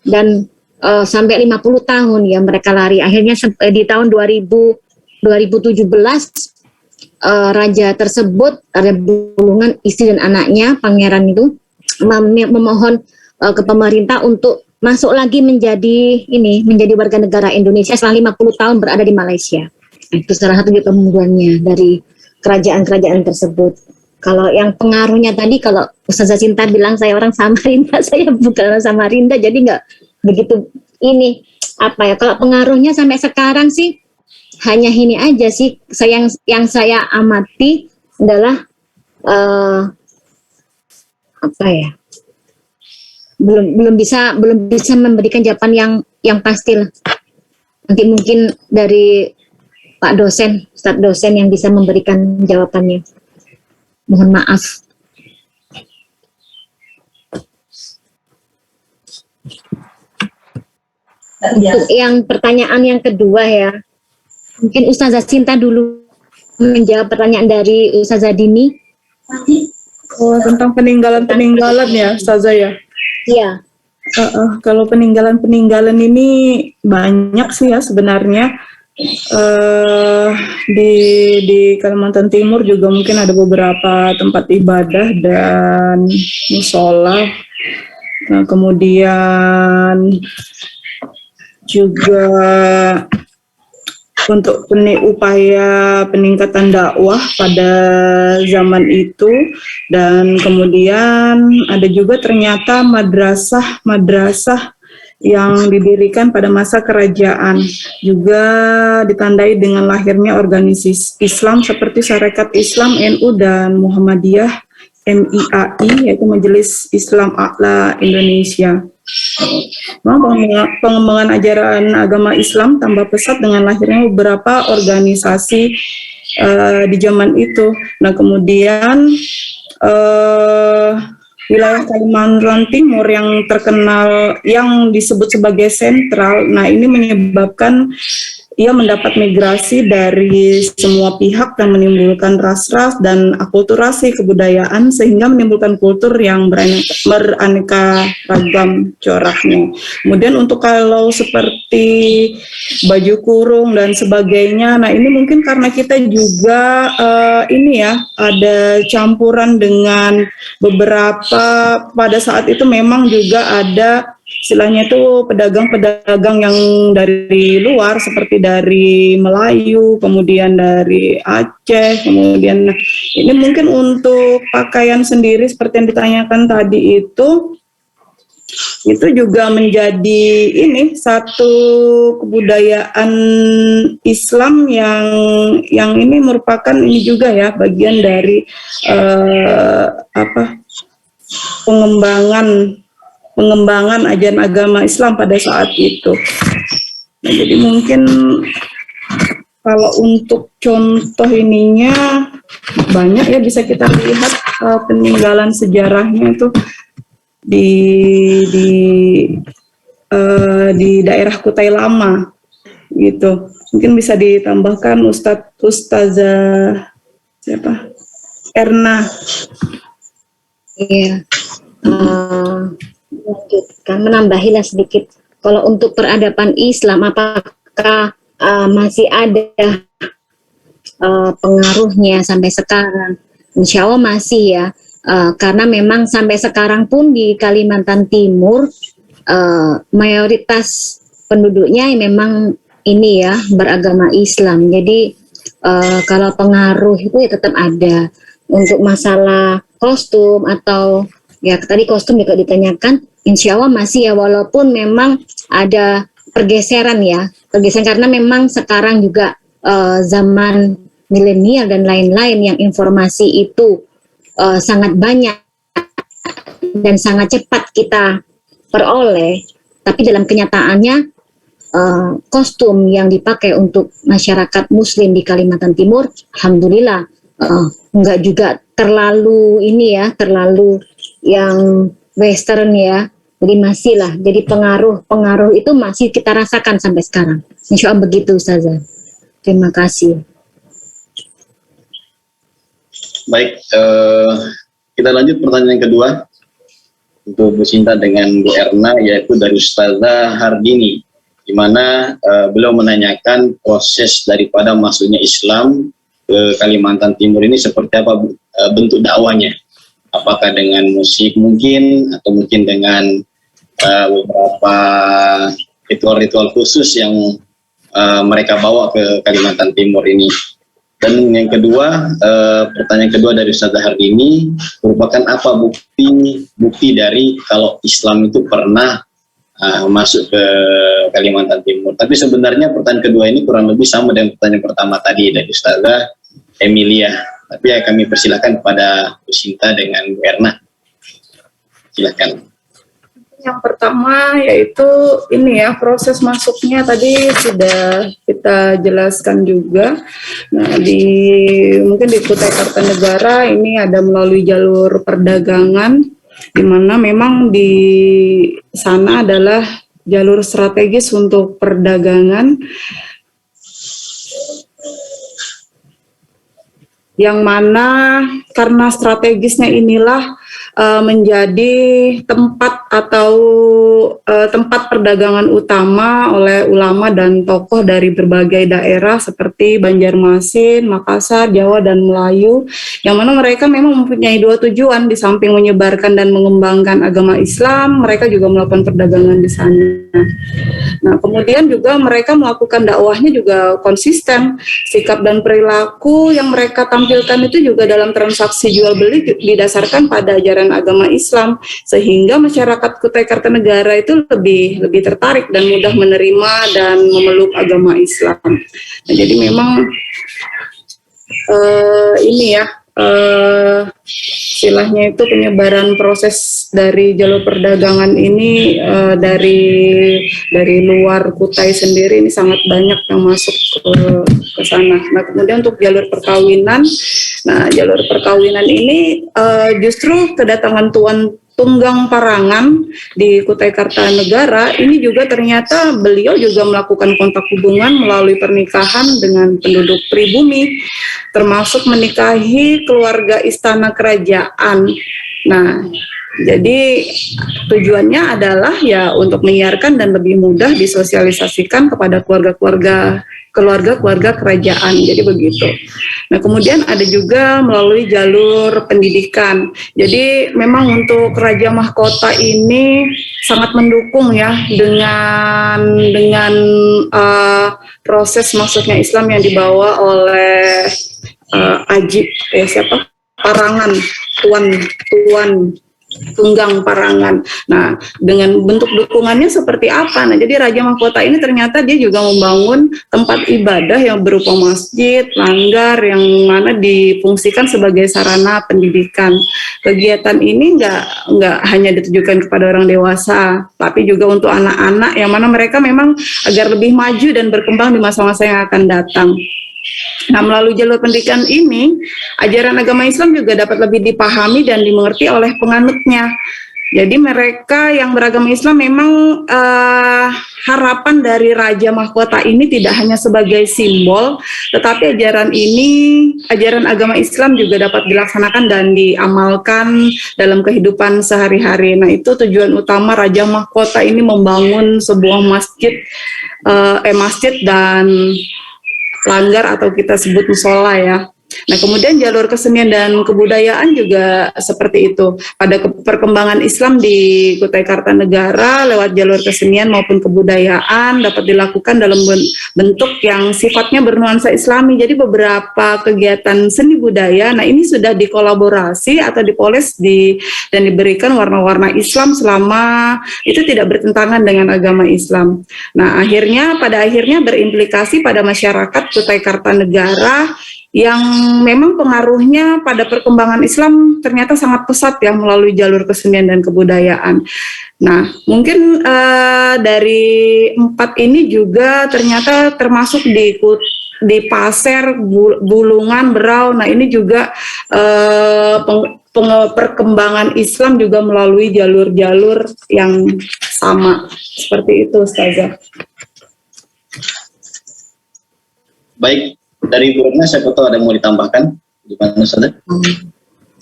dan sampai 50 tahun ya mereka lari. Akhirnya di tahun 2017 raja tersebut, Raja Bulungan, istri dan anaknya, pangeran itu memohon ke pemerintah untuk masuk lagi menjadi warga negara Indonesia setelah 50 tahun berada di Malaysia. Itu salah satu pembunuhannya dari kerajaan-kerajaan tersebut. Kalau yang pengaruhnya tadi, kalau Ustazah Sinta bilang saya orang Samarinda, saya bukan orang Samarinda, jadi nggak begitu ini kalau pengaruhnya sampai sekarang sih hanya ini aja sih. Yang saya amati adalah belum bisa memberikan jawaban yang pasti lah. Nanti mungkin dari Pak dosen, Ustadz dosen yang bisa memberikan jawabannya. Mohon maaf. Untuk yang pertanyaan yang kedua ya, mungkin Ustazah Sinta dulu menjawab pertanyaan dari Ustazah Dini. Oh, tentang peninggalan ya, Ustazah ya? Iya. Kalau peninggalan ini banyak sih ya sebenarnya. Di Kalimantan Timur juga mungkin ada beberapa tempat ibadah dan musola. Nah, kemudian juga untuk upaya peningkatan dakwah pada zaman itu, dan kemudian ada juga ternyata madrasah yang didirikan pada masa kerajaan, juga ditandai dengan lahirnya organisasi Islam seperti Sarekat Islam NU dan Muhammadiyah MIAI, yaitu Majelis Islam A'la Indonesia. Pengembangan ajaran agama Islam tambah pesat dengan lahirnya beberapa organisasi di zaman itu. Nah, kemudian wilayah Kalimantan Timur yang terkenal, yang disebut sebagai sentral, nah ini menyebabkan ia mendapat migrasi dari semua pihak dan menimbulkan ras-ras dan akulturasi kebudayaan sehingga menimbulkan kultur yang beraneka ragam coraknya. Kemudian untuk kalau seperti baju kurung dan sebagainya, nah ini mungkin karena kita juga ini ya, ada campuran dengan beberapa, pada saat itu memang juga ada istilahnya itu pedagang-pedagang yang dari luar, seperti dari Melayu, kemudian dari Aceh, kemudian ini mungkin untuk pakaian sendiri seperti yang ditanyakan tadi itu juga menjadi ini satu kebudayaan Islam yang ini merupakan ini juga ya bagian dari pengembangan ajaran agama Islam pada saat itu. Nah, jadi mungkin kalau untuk contoh ininya banyak ya, bisa kita lihat peninggalan sejarahnya itu di daerah Kutai Lama gitu. Mungkin bisa ditambahkan Ustazah siapa? Erna. Iya. Lanjutkan, menambahilah sedikit. Kalau untuk peradaban Islam, apakah masih ada pengaruhnya sampai sekarang? Insya Allah masih ya, karena memang sampai sekarang pun di Kalimantan Timur mayoritas penduduknya memang ini ya beragama Islam. Jadi kalau pengaruh itu ya tetap ada. Untuk masalah kostum atau ya tadi kostum juga ditanyakan, insya Allah masih ya, walaupun memang ada pergeseran karena memang sekarang juga zaman milenial dan lain-lain yang informasi itu sangat banyak dan sangat cepat kita peroleh, tapi dalam kenyataannya kostum yang dipakai untuk masyarakat Muslim di Kalimantan Timur, alhamdulillah enggak juga terlalu terlalu yang Western ya. Jadi masih lah, jadi pengaruh itu masih kita rasakan sampai sekarang. Insya Allah begitu Ustazah. Terima kasih. Baik, kita lanjut pertanyaan kedua untuk Bu Sinta dengan Bu Erna, yaitu dari Ustazah Hardini, di mana beliau menanyakan proses daripada masuknya Islam ke Kalimantan Timur ini seperti apa bentuk dakwanya. Apakah dengan musik mungkin, atau mungkin dengan beberapa ritual-ritual khusus yang mereka bawa ke Kalimantan Timur ini. Dan yang kedua, pertanyaan kedua dari Ustazah Hardini, merupakan apa bukti dari kalau Islam itu pernah masuk ke Kalimantan Timur. Tapi sebenarnya pertanyaan kedua ini kurang lebih sama dengan pertanyaan pertama tadi dari Ustazah Emilia. Tapi ya kami persilakan kepada Bu Sinta dengan Bu Erna. Silakan. Yang pertama yaitu ini ya, proses masuknya tadi sudah kita jelaskan juga. Nah, mungkin di Kutai Kartanegara ini ada melalui jalur perdagangan, di mana memang di sana adalah jalur strategis untuk perdagangan, yang mana karena strategisnya inilah menjadi tempat atau tempat perdagangan utama oleh ulama dan tokoh dari berbagai daerah seperti Banjarmasin, Makassar, Jawa, dan Melayu, yang mana mereka memang mempunyai dua tujuan. Di samping menyebarkan dan mengembangkan agama Islam, mereka juga melakukan perdagangan di sana. Nah, kemudian juga mereka melakukan dakwahnya juga konsisten. Sikap dan perilaku yang mereka tampilkan itu juga dalam transaksi jual beli didasarkan pada ajaran agama Islam, sehingga masyarakat Kutai Kartanegara itu lebih tertarik dan mudah menerima dan memeluk agama Islam. Nah, jadi memang istilahnya itu penyebaran proses dari jalur perdagangan ini dari luar Kutai sendiri ini sangat banyak yang masuk ke sana. Nah, kemudian untuk jalur perkawinan, jalur perkawinan ini justru kedatangan Tuan Tunggang Parangan di Kutai Kartanegara ini juga ternyata beliau juga melakukan kontak hubungan melalui pernikahan dengan penduduk pribumi, termasuk menikahi keluarga istana kerajaan. Nah, jadi tujuannya adalah ya untuk menyiarkan dan lebih mudah disosialisasikan kepada keluarga kerajaan. Jadi begitu. Nah, kemudian ada juga melalui jalur pendidikan. Jadi memang untuk Raja Mahkota ini sangat mendukung ya dengan proses masuknya Islam yang dibawa oleh Parangan, Tuan Tunggang Parangan. Nah, dengan bentuk dukungannya seperti apa? Nah, jadi Raja Mahkota ini ternyata dia juga membangun tempat ibadah yang berupa masjid, langgar, yang mana difungsikan sebagai sarana pendidikan. Kegiatan ini nggak hanya ditujukan kepada orang dewasa, tapi juga untuk anak-anak yang mana mereka memang agar lebih maju dan berkembang di masa-masa yang akan datang. Nah, melalui jalur pendidikan ini, ajaran agama Islam juga dapat lebih dipahami dan dimengerti oleh penganutnya. Jadi mereka yang beragama Islam memang harapan dari Raja Mahkota ini tidak hanya sebagai simbol, tetapi ajaran agama Islam juga dapat dilaksanakan dan diamalkan dalam kehidupan sehari-hari. Nah, itu tujuan utama Raja Mahkota ini membangun sebuah masjid dan langgar atau kita sebut musola ya. Nah, kemudian jalur kesenian dan kebudayaan juga seperti itu. Pada perkembangan Islam di Kutai Kartanegara lewat jalur kesenian maupun kebudayaan dapat dilakukan dalam bentuk yang sifatnya bernuansa Islami. Jadi beberapa kegiatan seni budaya, nah ini sudah dikolaborasi atau dipoles dan diberikan warna-warna Islam selama itu tidak bertentangan dengan agama Islam. Nah, pada akhirnya berimplikasi pada masyarakat Kutai Kartanegara yang memang pengaruhnya pada perkembangan Islam ternyata sangat pesat ya melalui jalur kesenian dan kebudayaan. Nah, mungkin dari 4 ini juga ternyata termasuk di Pasir, Bulungan, Berau. Nah, ini juga perkembangan Islam juga melalui jalur-jalur yang sama. Seperti itu, Ustazah. Baik. Dari Bu Retna, saya tahu ada yang mau ditambahkan? Gimana, Ustazah?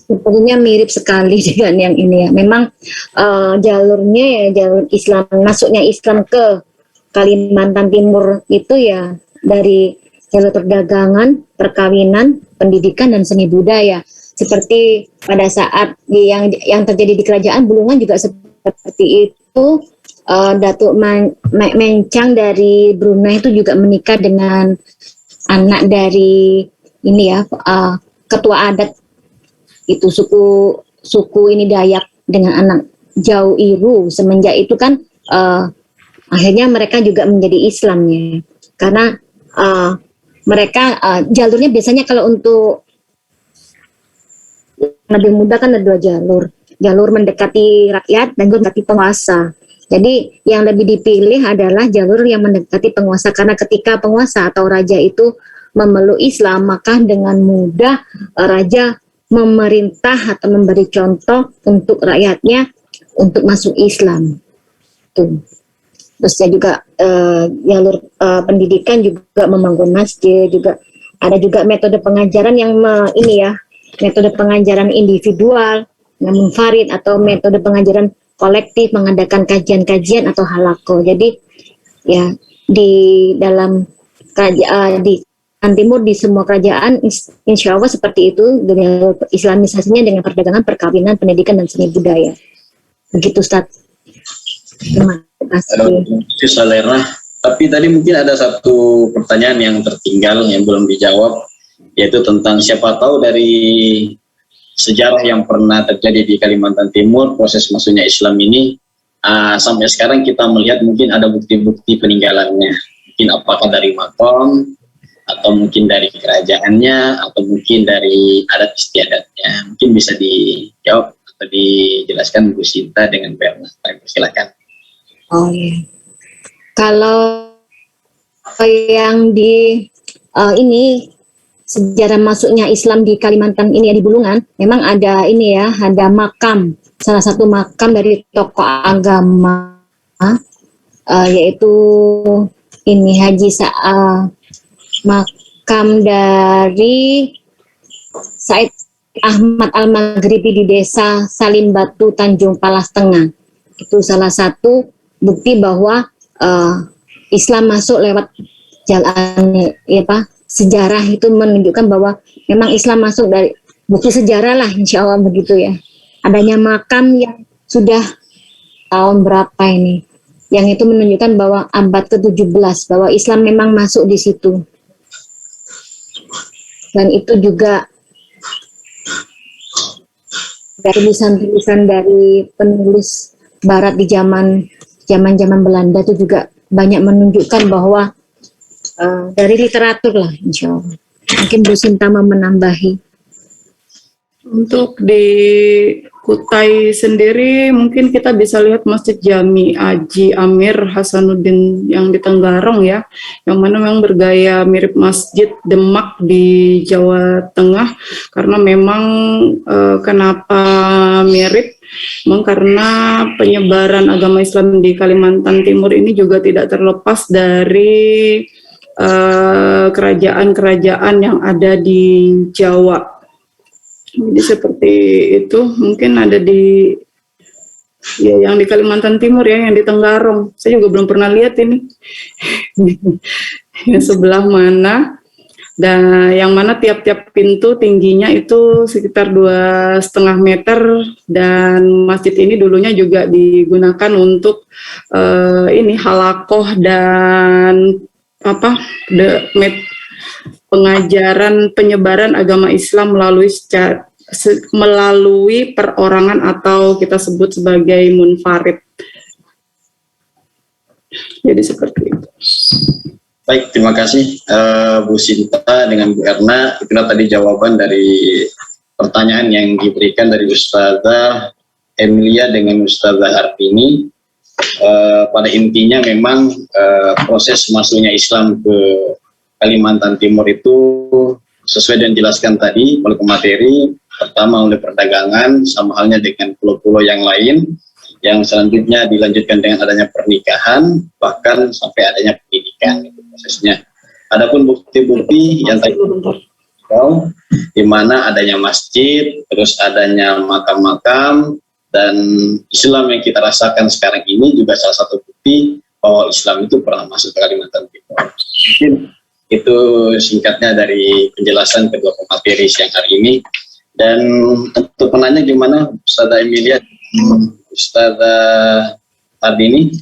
Sepertinya mirip sekali dengan yang ini ya. Memang jalurnya ya jalur Islam, masuknya Islam ke Kalimantan Timur itu ya dari jalur perdagangan, perkawinan, pendidikan, dan seni budaya. Seperti pada saat yang terjadi di Kerajaan Bulungan juga seperti itu. Datuk Mencang dari Brunei itu juga menikah dengan anak dari ini ya ketua adat itu suku ini Dayak dengan anak Jau Iru. Semenjak itu kan akhirnya mereka juga menjadi Islam ya, karena mereka jalurnya biasanya kalau untuk lebih mudah kan ada 2 jalur mendekati rakyat dan jalur mendekati penguasa. Jadi yang lebih dipilih adalah jalur yang mendekati penguasa, karena ketika penguasa atau raja itu memeluk Islam, maka dengan mudah raja memerintah atau memberi contoh untuk rakyatnya untuk masuk Islam. Tuh. Terus juga jalur pendidikan juga membangun masjid, juga ada juga metode pengajaran yang metode pengajaran individual, munfarid, atau metode pengajaran kolektif mengadakan kajian-kajian atau halaqah. Jadi ya di dalam kerajaan di Timur, di semua kerajaan insya Allah seperti itu, dengan islamisasinya dengan perdagangan, perkawinan, pendidikan dan seni budaya. Begitu Ustaz. Terima kasih. Salera. Tapi tadi mungkin ada satu pertanyaan yang tertinggal yang belum dijawab, yaitu tentang siapa tahu dari sejarah yang pernah terjadi di Kalimantan Timur, proses masuknya Islam ini, sampai sekarang kita melihat mungkin ada bukti-bukti peninggalannya. Mungkin apakah dari makom, atau mungkin dari kerajaannya, atau mungkin dari adat istiadatnya. Mungkin bisa dijawab atau dijelaskan Bu Sinta dengan Berna. Silakan. Oh iya. Kalau yang di ini sejarah masuknya Islam di Kalimantan ini ya, di Bulungan, memang ada ini ya, ada makam, salah satu makam dari tokoh agama, yaitu ini Haji makam dari Said Ahmad Al-Maghribi di desa Salim Batu, Tanjung Palas Tengah. Itu salah satu bukti bahwa Islam masuk lewat jalan sejarah, itu menunjukkan bahwa memang Islam masuk dari bukti sejarah lah, insya Allah begitu ya. Adanya makam yang sudah tahun berapa ini, yang itu menunjukkan bahwa abad ke-17 bahwa Islam memang masuk di situ. Dan itu juga dari tulisan-tulisan dari penulis Barat di zaman Belanda itu juga banyak menunjukkan bahwa dari literatur lah, insya Allah. Mungkin Bu Sinta mau menambahi. Untuk di Kutai sendiri mungkin kita bisa lihat Masjid Jami Haji Amir Hasanuddin yang di Tenggarong ya, yang mana memang bergaya mirip Masjid Demak di Jawa Tengah. Karena memang kenapa mirip? Memang karena penyebaran agama Islam di Kalimantan Timur ini juga tidak terlepas dari kerajaan-kerajaan yang ada di Jawa. Jadi seperti itu, mungkin ada di ya yang di Kalimantan Timur ya, yang di Tenggarong. Saya juga belum pernah lihat ini. Yang sebelah mana? Dan yang mana tiap-tiap pintu tingginya itu sekitar 2,5 meter, dan masjid ini dulunya juga digunakan untuk ini halaqah dan pengajaran penyebaran agama Islam melalui perorangan atau kita sebut sebagai munfarid. Jadi seperti itu. Baik, terima kasih Bu Sinta dengan Bu Erna. Itulah tadi jawaban dari pertanyaan yang diberikan dari Ustazah Emilia dengan Ustazah Hartini. Pada intinya memang proses masuknya Islam ke Kalimantan Timur itu sesuai dengan dijelaskan tadi oleh pemateri, pertama oleh perdagangan, sama halnya dengan pulau-pulau yang lain, yang selanjutnya dilanjutkan dengan adanya pernikahan, bahkan sampai adanya pendidikan, itu prosesnya. Adapun bukti-bukti yang tadi di mana adanya masjid, terus adanya makam-makam, dan Islam yang kita rasakan sekarang ini juga salah satu bukti bahwa Islam itu pernah masuk ke Kalimantan Timur. Mungkin itu singkatnya dari penjelasan kedua pemateri siang hari ini. Dan untuk penanya gimana Ustazah Emilia, Ustazah Ardini,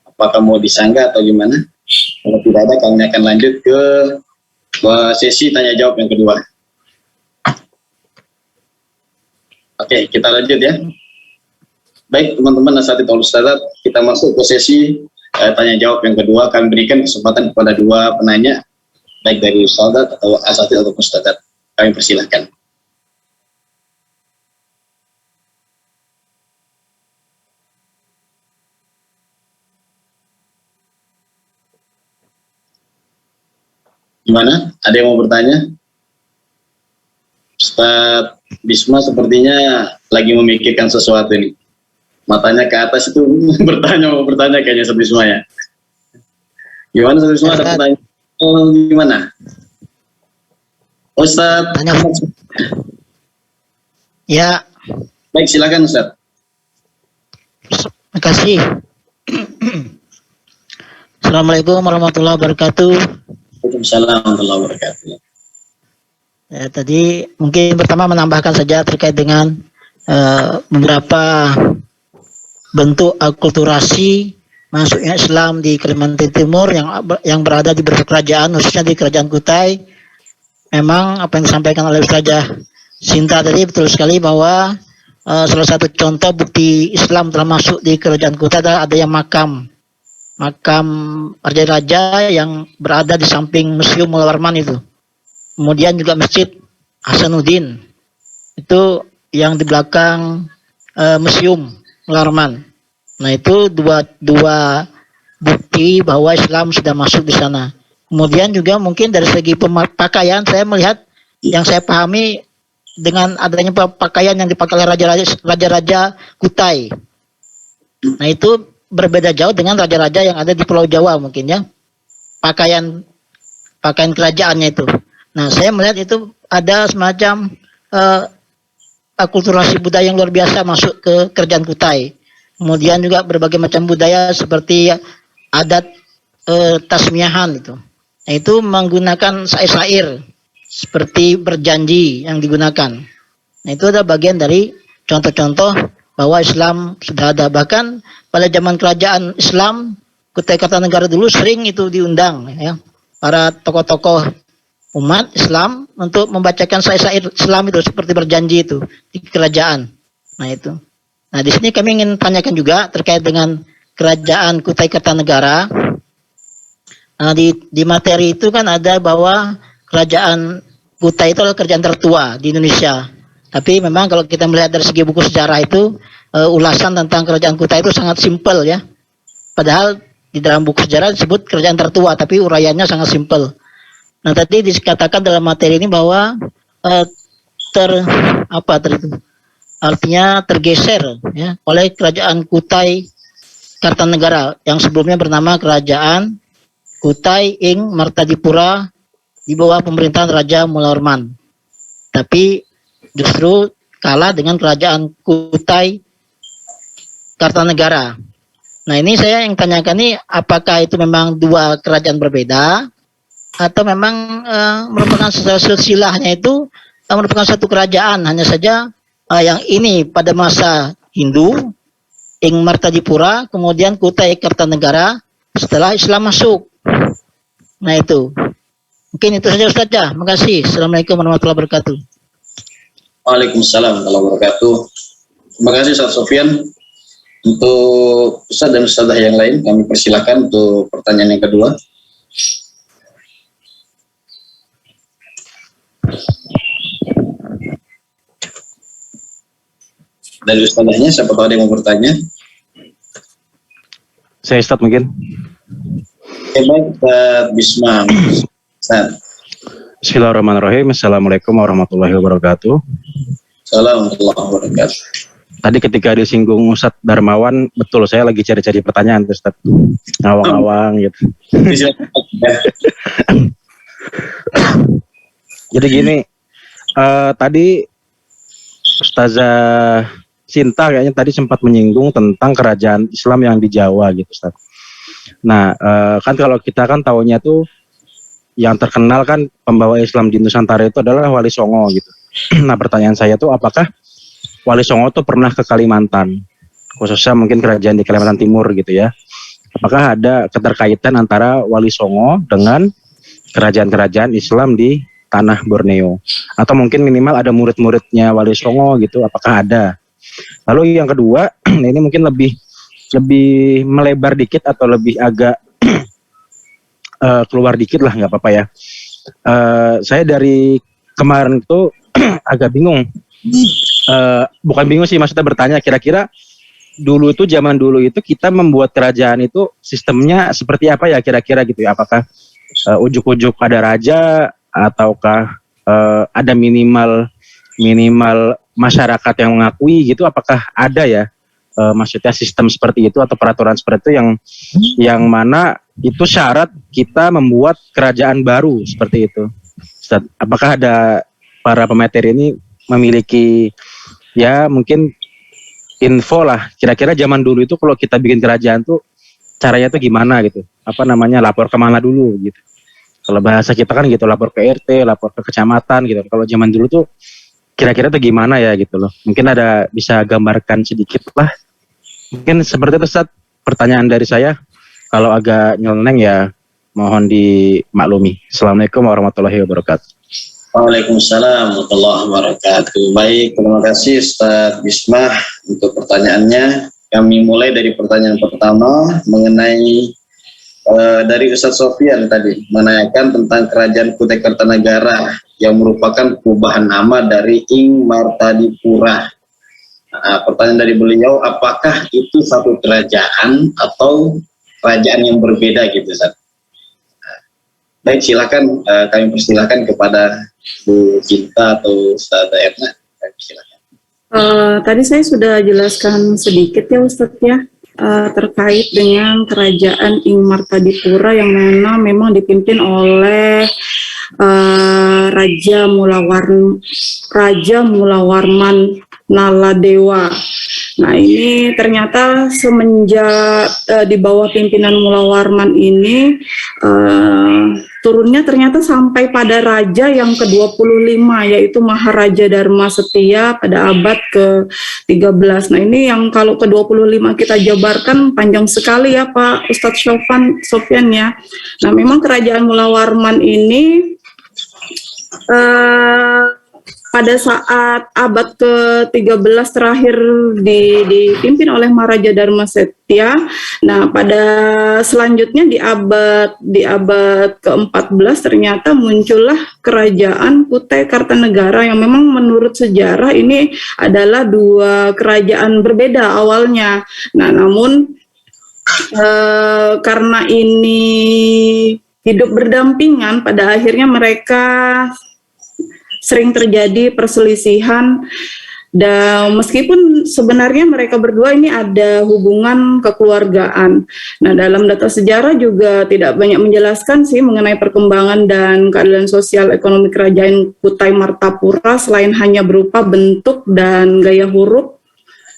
apakah mau disanggah atau gimana? Kalau tidak ada, kami akan lanjut ke sesi tanya jawab yang kedua. Oke, kita lanjut ya. Baik teman-teman asatidz wal ustadzat, kita masuk ke sesi tanya jawab yang kedua. Kami berikan kesempatan kepada dua penanya, baik dari ustadzat atau asatidz atau ustadzat. Kami persilahkan. Gimana? Ada yang mau bertanya? Ustadz Bisma sepertinya lagi memikirkan sesuatu nih. Matanya ke atas itu mau bertanya kayaknya Ustadz Bisma ya. Gimana Ustadz Bisma, ada pertanyaan? Oh, gimana? Ustadz. Tanya. Ya. Baik, silakan Ustadz. Makasih. Assalamualaikum warahmatullahi wabarakatuh. Waalaikumsalam warahmatullahi wabarakatuh. Ya, tadi mungkin pertama menambahkan saja terkait dengan beberapa bentuk akulturasi masuknya Islam di Kalimantan Timur yang berada di beberapa kerajaan, khususnya di Kerajaan Kutai. Memang apa yang disampaikan oleh Ustazah Sinta tadi betul sekali bahwa salah satu contoh bukti Islam telah masuk di Kerajaan Kutai adalah adanya makam raja-raja yang berada di samping Museum Mula Warman itu. Kemudian juga Masjid Hasanuddin itu yang di belakang Museum Mula Warman. Nah, itu dua bukti bahwa Islam sudah masuk di sana. Kemudian juga mungkin dari segi pakaian, saya melihat yang saya pahami dengan adanya pakaian yang dipakai oleh raja-raja Kutai. Nah, itu berbeda jauh dengan raja-raja yang ada di Pulau Jawa mungkin ya. Pakaian kerajaannya itu. Nah, saya melihat itu ada semacam akulturasi budaya yang luar biasa masuk ke Kerajaan Kutai. Kemudian juga berbagai macam budaya seperti adat tasmiahan itu. Nah, itu menggunakan syair-syair seperti berjanji yang digunakan. Nah, itu ada bagian dari contoh-contoh bahwa Islam sudah ada. Bahkan pada zaman kerajaan Islam, Kutai Kartanegara dulu sering itu diundang ya, para tokoh-tokoh umat Islam untuk membacakan syair-syair Islam itu seperti berjanji itu di kerajaan. Nah, itu. Nah, di sini kami ingin tanyakan juga terkait dengan Kerajaan Kutai Kartanegara. Nah, di materi itu kan ada bahwa Kerajaan Kutai itu adalah kerajaan tertua di Indonesia. Tapi memang kalau kita melihat dari segi buku sejarah itu, ulasan tentang Kerajaan Kutai itu sangat simpel ya. Padahal di dalam buku sejarah disebut kerajaan tertua, tapi uraiannya sangat simpel. Nah, tadi dikatakan dalam materi ini bahwa artinya tergeser ya oleh Kerajaan Kutai Kartanegara yang sebelumnya bernama Kerajaan Kutai ing Martadipura di bawah pemerintahan Raja Mula Warman. Tapi justru kalah dengan Kerajaan Kutai Kartanegara. Nah, ini saya yang tanyakan nih, apakah itu memang dua kerajaan berbeda atau memang merupakan silsilahnya itu merupakan satu kerajaan, hanya saja yang ini pada masa Hindu ing Martadipura, kemudian Kutai Kartanegara setelah Islam masuk. Nah, itu mungkin itu saja Ustaz ya. Terima kasih. Assalamualaikum warahmatullahi wabarakatuh. Waalaikumsalam warahmatullahi wabarakatuh. Terima kasih Ustaz Sofyan. Untuk Ustaz dan Ustazah yang lain kami persilakan untuk pertanyaan yang kedua. Dari Ustazahnya, siapa tahu ada yang mau bertanya? Saya Ustaz mungkin. Baik, Ustaz Bisma. Ustaz. Bismillahirrahmanirrahim. Assalamualaikum warahmatullahi wabarakatuh. Assalamualaikum warahmatullahi wabarakatuh. Tadi ketika disinggung Ustadz Darmawan, betul saya lagi cari-cari pertanyaan Ustadz. Ngawang-ngawang gitu. Jadi gini, tadi Ustazah Sinta kayaknya tadi sempat menyinggung tentang kerajaan Islam yang di Jawa gitu Ustadz. Nah, kan kalau kita kan taunya tuh yang terkenal kan pembawa Islam di Nusantara itu adalah Wali Songo gitu. Nah, pertanyaan saya tuh apakah Wali Songo tuh pernah ke Kalimantan, khususnya mungkin kerajaan di Kalimantan Timur gitu ya. Apakah ada keterkaitan antara Wali Songo dengan kerajaan-kerajaan Islam di tanah Borneo? Atau mungkin minimal ada murid-muridnya Wali Songo gitu, apakah ada? Lalu yang kedua, ini mungkin lebih melebar dikit atau lebih agak keluar dikit lah, nggak apa-apa ya. Saya dari kemarin itu agak bingung. Bukan bingung sih, maksudnya bertanya kira-kira dulu itu zaman dulu itu kita membuat kerajaan itu sistemnya seperti apa ya kira-kira gitu ya? Apakah ujuk-ujuk ada raja ataukah ada minimal masyarakat yang mengakui gitu? Apakah ada ya maksudnya sistem seperti itu atau peraturan seperti itu yang mana itu syarat kita membuat kerajaan baru seperti itu? Ustaz, apakah ada para pemateri ini memiliki ya mungkin info lah. Kira-kira zaman dulu itu kalau kita bikin kerajaan tuh caranya tuh gimana gitu. Apa namanya, lapor kemana dulu gitu. Kalau bahasa kita kan gitu, lapor ke RT, lapor ke kecamatan gitu. Kalau zaman dulu tuh kira-kira tuh gimana ya gitu loh. Mungkin ada bisa gambarkan sedikit lah. Mungkin seperti itu Ustaz, pertanyaan dari saya. Kalau agak nyeleneh ya mohon dimaklumi. Assalamualaikum warahmatullahi wabarakatuh. Waalaikumsalam warahmatullahi wabarakatuh. Baik, terima kasih Ustaz Bismah untuk pertanyaannya. Kami mulai dari pertanyaan pertama mengenai dari Ustaz Sofyan tadi menanyakan tentang Kerajaan Kutai Kartanegara yang merupakan perubahan nama dari Ing Martadipura. Pertanyaan dari beliau, apakah itu satu kerajaan atau kerajaan yang berbeda gitu Ustaz? Baik, silakan kami persilahkan kepada Bu Cinta atau Ustaz Erna. Silakan. Tadi saya sudah jelaskan sedikit ya Ustadz ya, terkait dengan kerajaan Ing Martadipura yang memang dipimpin oleh Raja Mulawarman Naladewa. Nah ini ternyata semenjak di bawah pimpinan Mulawarman ini turunnya ternyata sampai pada raja yang ke-25 yaitu Maharaja Dharma Setia pada abad ke-13. Nah ini yang kalau ke-25 kita jabarkan panjang sekali ya Pak Ustadz Sofyan ya. Nah memang kerajaan Mulawarman ini pada saat abad ke-13 terakhir dipimpin oleh Maharaja Dharma Setia. Nah, pada selanjutnya di abad ke-14 ternyata muncullah kerajaan Kutai Kartanegara yang memang menurut sejarah ini adalah dua kerajaan berbeda awalnya. Nah, namun karena ini hidup berdampingan, pada akhirnya mereka sering terjadi perselisihan, dan meskipun sebenarnya mereka berdua ini ada hubungan kekeluargaan. Nah, dalam data sejarah juga tidak banyak menjelaskan sih mengenai perkembangan dan keadilan sosial ekonomi kerajaan Kutai Martapura selain hanya berupa bentuk dan gaya huruf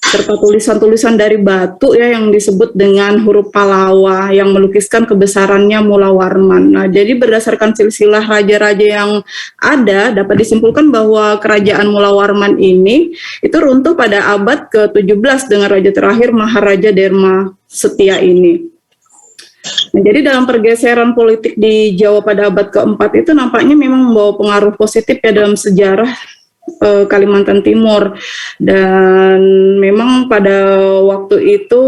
serta tulisan-tulisan dari batu ya yang disebut dengan huruf Palawa yang melukiskan kebesarannya Mulawarman. Nah, jadi berdasarkan silsilah raja-raja yang ada dapat disimpulkan bahwa kerajaan Mulawarman ini itu runtuh pada abad ke-17 dengan raja terakhir Maharaja Dharma Setia ini. Nah, jadi dalam pergeseran politik di Jawa pada abad ke-4 itu nampaknya memang membawa pengaruh positif ya dalam sejarah Kalimantan Timur, dan memang pada waktu itu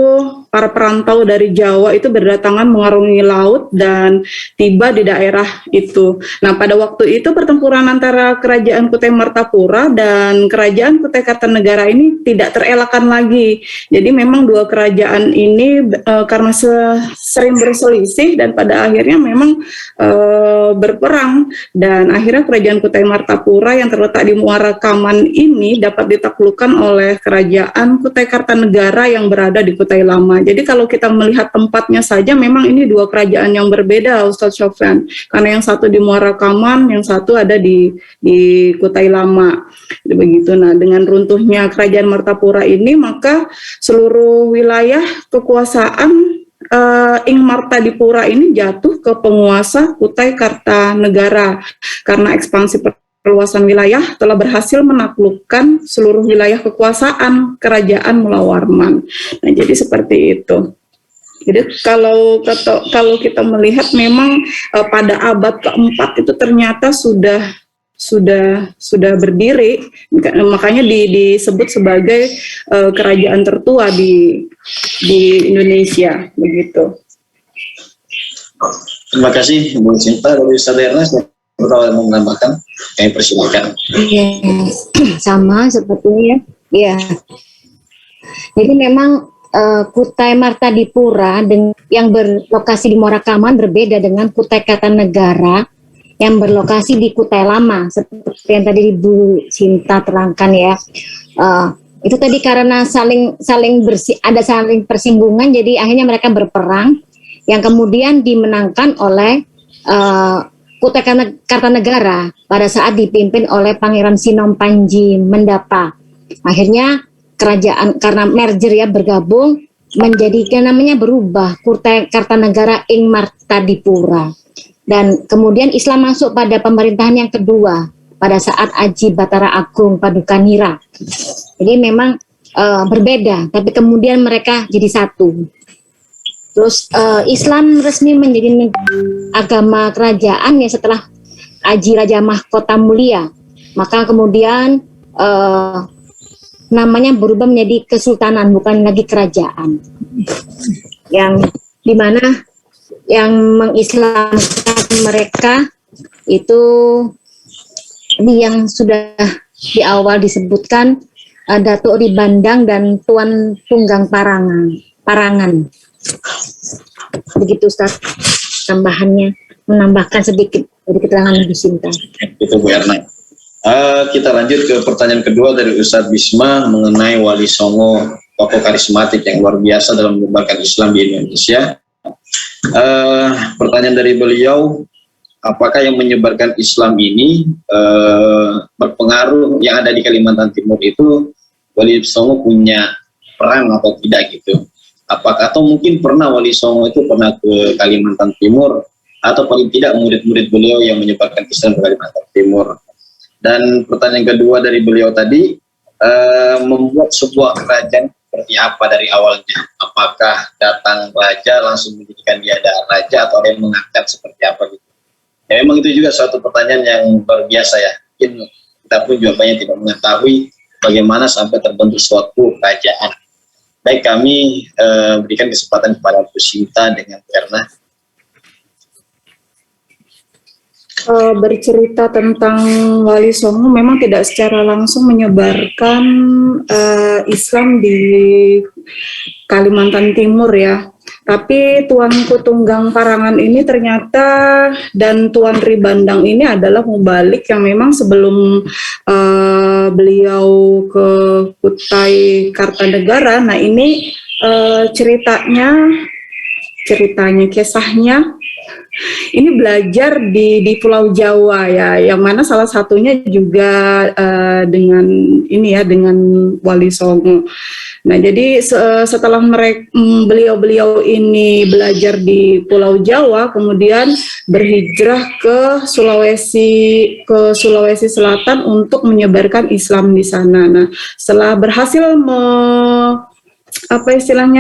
para perantau dari Jawa itu berdatangan mengarungi laut dan tiba di daerah itu. Nah, pada waktu itu pertempuran antara kerajaan Kutai Martapura dan kerajaan Kutai Kartanegara ini tidak terelakkan lagi. Jadi memang dua kerajaan ini karena sering berselisih dan pada akhirnya memang berperang, dan akhirnya kerajaan Kutai Martapura yang terletak di Muara Kaman ini dapat ditaklukkan oleh kerajaan Kutai Kartanegara yang berada di Kutai Lama. Jadi kalau kita melihat tempatnya saja memang ini dua kerajaan yang berbeda Ustadz Sofyan, karena yang satu di Muara Kaman, yang satu ada di Kutai Lama. Begitu. Nah, dengan runtuhnya kerajaan Martapura ini maka seluruh wilayah kekuasaan Ing Martadipura ini jatuh ke penguasa Kutai Kartanegara karena ekspansi perluasan wilayah telah berhasil menaklukkan seluruh wilayah kekuasaan kerajaan Mulawarman. Nah, jadi seperti itu. Jadi kalau kita melihat memang pada abad ke-4 itu ternyata sudah berdiri, makanya disebut sebagai kerajaan tertua di Indonesia, begitu. Terima kasih Bu Cinta. Dari Ustaz Erna mau menambahkan, kami persilakan. Iya, sama sepertinya ya. Jadi memang Kutai Martadipura yang berlokasi di Muara Kaman berbeda dengan Kutai Kartanegara yang berlokasi di Kutai Lama, seperti yang tadi Bu Cinta terangkan ya. Itu tadi karena saling persinggungan, jadi akhirnya mereka berperang yang kemudian dimenangkan oleh Kutai Kartanegara pada saat dipimpin oleh Pangeran Sinom Panji Mendapa. Akhirnya kerajaan karena merger ya, bergabung menjadi namanya berubah Kutai Kartanegara ing Martadipura. Dan kemudian Islam masuk pada pemerintahan yang kedua pada saat Aji Batara Agung Padukanira. Jadi memang berbeda, tapi kemudian mereka jadi satu. Terus Islam resmi menjadi agama kerajaan ya setelah Aji Raja Mahkota Mulia. Maka kemudian namanya berubah menjadi kesultanan, bukan lagi kerajaan. Yang dimana yang mengislamkan mereka itu yang sudah di awal disebutkan Datuk Ribandang dan Tuan Tunggang Parangan. Begitu Ustaz tambahannya, menambahkan sedikit dari keterangan Ibu Sinta. Itu Bu Erna. Kita lanjut ke pertanyaan kedua dari Ustadz Bisma mengenai Wali Songo, tokoh karismatik yang luar biasa dalam menyebarkan Islam di Indonesia. Pertanyaan dari beliau, apakah yang menyebarkan Islam ini berpengaruh yang ada di Kalimantan Timur itu Wali Songo punya peran atau tidak gitu? Apakah atau mungkin pernah Wali Songo itu pernah ke Kalimantan Timur atau paling tidak murid-murid beliau yang menyebarkan Islam di Kalimantan Timur? Dan pertanyaan kedua dari beliau tadi, membuat sebuah kerajaan seperti apa dari awalnya? Apakah datang raja langsung menjadikan dia ada raja atau ada yang mengangkat seperti apa gitu? Ya memang itu juga suatu pertanyaan yang luar biasa ya. Mungkin kita pun juga banyak tidak mengetahui bagaimana sampai terbentuk suatu kerajaan. Baik, kami berikan kesempatan kepada Bu Sinta dengan Bu Erna. Bercerita tentang Wali Songo memang tidak secara langsung menyebarkan Islam di Kalimantan Timur ya. Tapi Tuanku Tunggang Parangan ini ternyata dan Tuan Ribandang ini adalah mubalik yang memang sebelum beliau ke Kutai Kartanegara. Nah ini kisahnya ini belajar di Pulau Jawa ya, yang mana salah satunya juga dengan Wali Songo. Nah, jadi setelah beliau ini belajar di Pulau Jawa, kemudian berhijrah ke Sulawesi Selatan untuk menyebarkan Islam di sana. Nah, setelah berhasil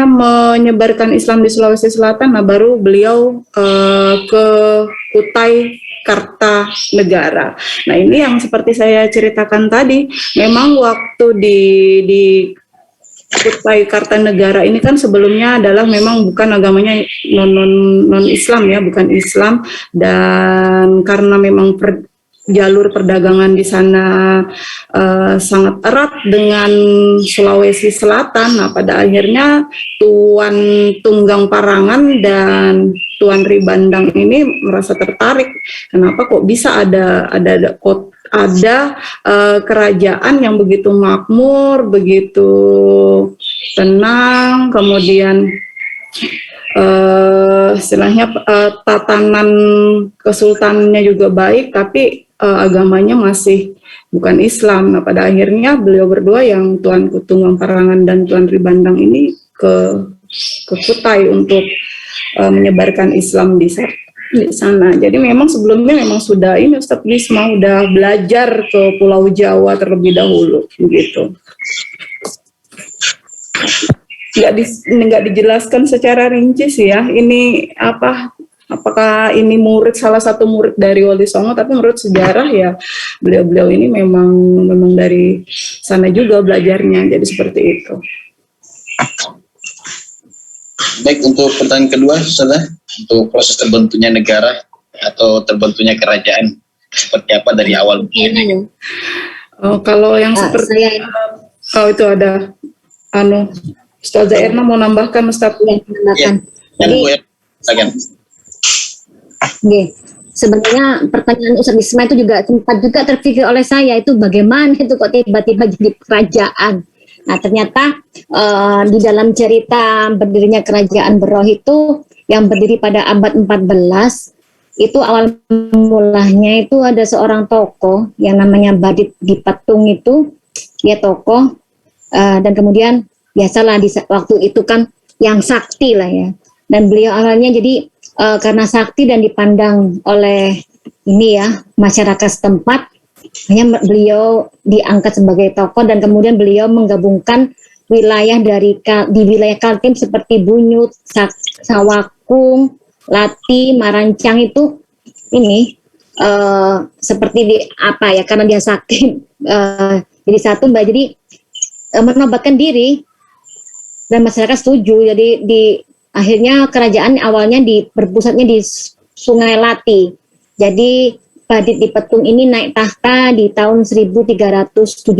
menyebarkan Islam di Sulawesi Selatan, nah baru beliau ke Kutai Kartanegara. Nah, ini yang seperti saya ceritakan tadi, memang waktu di Kutai Kartanegara ini kan sebelumnya adalah memang bukan agamanya non Islam ya, bukan Islam, dan karena memang jalur perdagangan di sana sangat erat dengan Sulawesi Selatan. Nah, pada akhirnya Tuan Tunggang Parangan dan Tuan Ribandang ini merasa tertarik. Kenapa kok bisa ada kerajaan yang begitu makmur, begitu tenang, kemudian istilahnya tatanan kesultanannya juga baik, tapi agamanya masih bukan Islam. Nah, pada akhirnya beliau berdua yang Tuan Tunggang Parangan dan Tuan Ribandang ini ke Kutai untuk menyebarkan Islam di sana. Jadi memang sebelumnya memang sudah ini Ustadz Bisma udah belajar ke Pulau Jawa terlebih dahulu begitu. Nggak dijelaskan secara rinci sih ya. Ini apakah ini salah satu murid dari Wali Songo, tapi menurut sejarah ya beliau ini memang dari sana juga belajarnya, jadi seperti itu. Baik, untuk pertanyaan kedua saudara, untuk proses terbentuknya negara atau terbentuknya kerajaan seperti apa dari awal? Kalau yang seperti itu ada Ustazah Erna mau nambahkan, Ustaz? Menambahkan. Sebenarnya pertanyaan Ustaz Bisma itu juga sempat juga terpikir oleh saya, itu bagaimana itu kok tiba-tiba jadi kerajaan. Nah, ternyata di dalam cerita berdirinya kerajaan Beroh itu yang berdiri pada abad 14, itu awal mulanya itu ada seorang tokoh yang namanya Badit Dipatung itu, dia tokoh Dan kemudian biasalah di waktu itu kan yang sakti lah ya. Dan beliau awalnya jadi karena sakti dan dipandang oleh ini ya masyarakat setempat, hanya beliau diangkat sebagai tokoh dan kemudian beliau menggabungkan wilayah di wilayah Kaltim seperti Bunyut, Sawakung, Lati, Marancang itu ini seperti di apa ya, karena dia sakti jadi satu Mbak, jadi menobatkan diri dan masyarakat setuju. Jadi akhirnya kerajaan awalnya berpusatnya di Sungai Lati. Jadi Badit di Petung ini naik tahta di tahun 1377.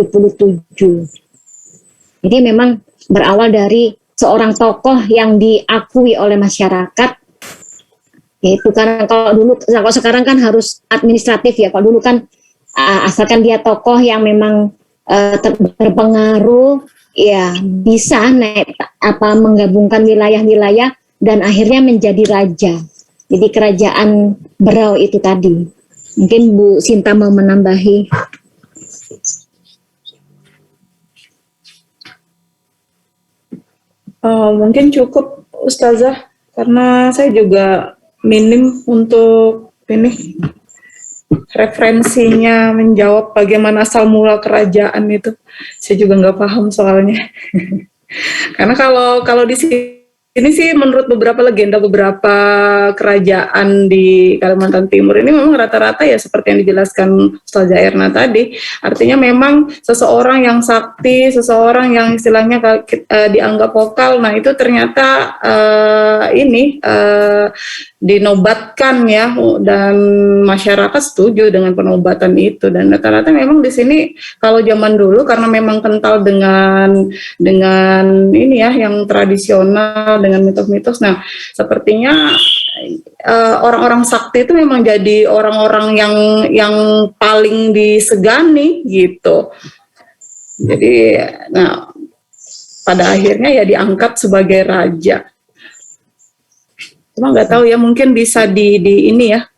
Jadi memang berawal dari seorang tokoh yang diakui oleh masyarakat. Yaitu karena kalau sekarang kan harus administratif ya. Kalau dulu kan asalkan dia tokoh yang memang berpengaruh, ya bisa menggabungkan wilayah-wilayah dan akhirnya menjadi raja. Jadi kerajaan Berau itu tadi. Mungkin Bu Sinta mau menambahi. Mungkin cukup Ustazah, karena saya juga minim untuk ini referensinya menjawab bagaimana asal mula kerajaan itu. Saya juga nggak paham soalnya. Karena kalau di sini sih menurut beberapa legenda beberapa kerajaan di Kalimantan Timur ini memang rata-rata ya seperti yang dijelaskan Ustazah Erna tadi. Artinya memang seseorang yang sakti, seseorang yang istilahnya dianggap vokal, nah itu ternyata dinobatkan ya, dan masyarakat setuju dengan penobatan itu. Dan rata-rata memang di sini kalau zaman dulu karena memang kental dengan ini ya yang tradisional dengan mitos-mitos. Nah, sepertinya orang-orang sakti itu memang jadi orang-orang yang paling disegani gitu. Jadi, nah pada akhirnya ya diangkat sebagai raja. Cuma nggak tahu ya, mungkin bisa di ini ya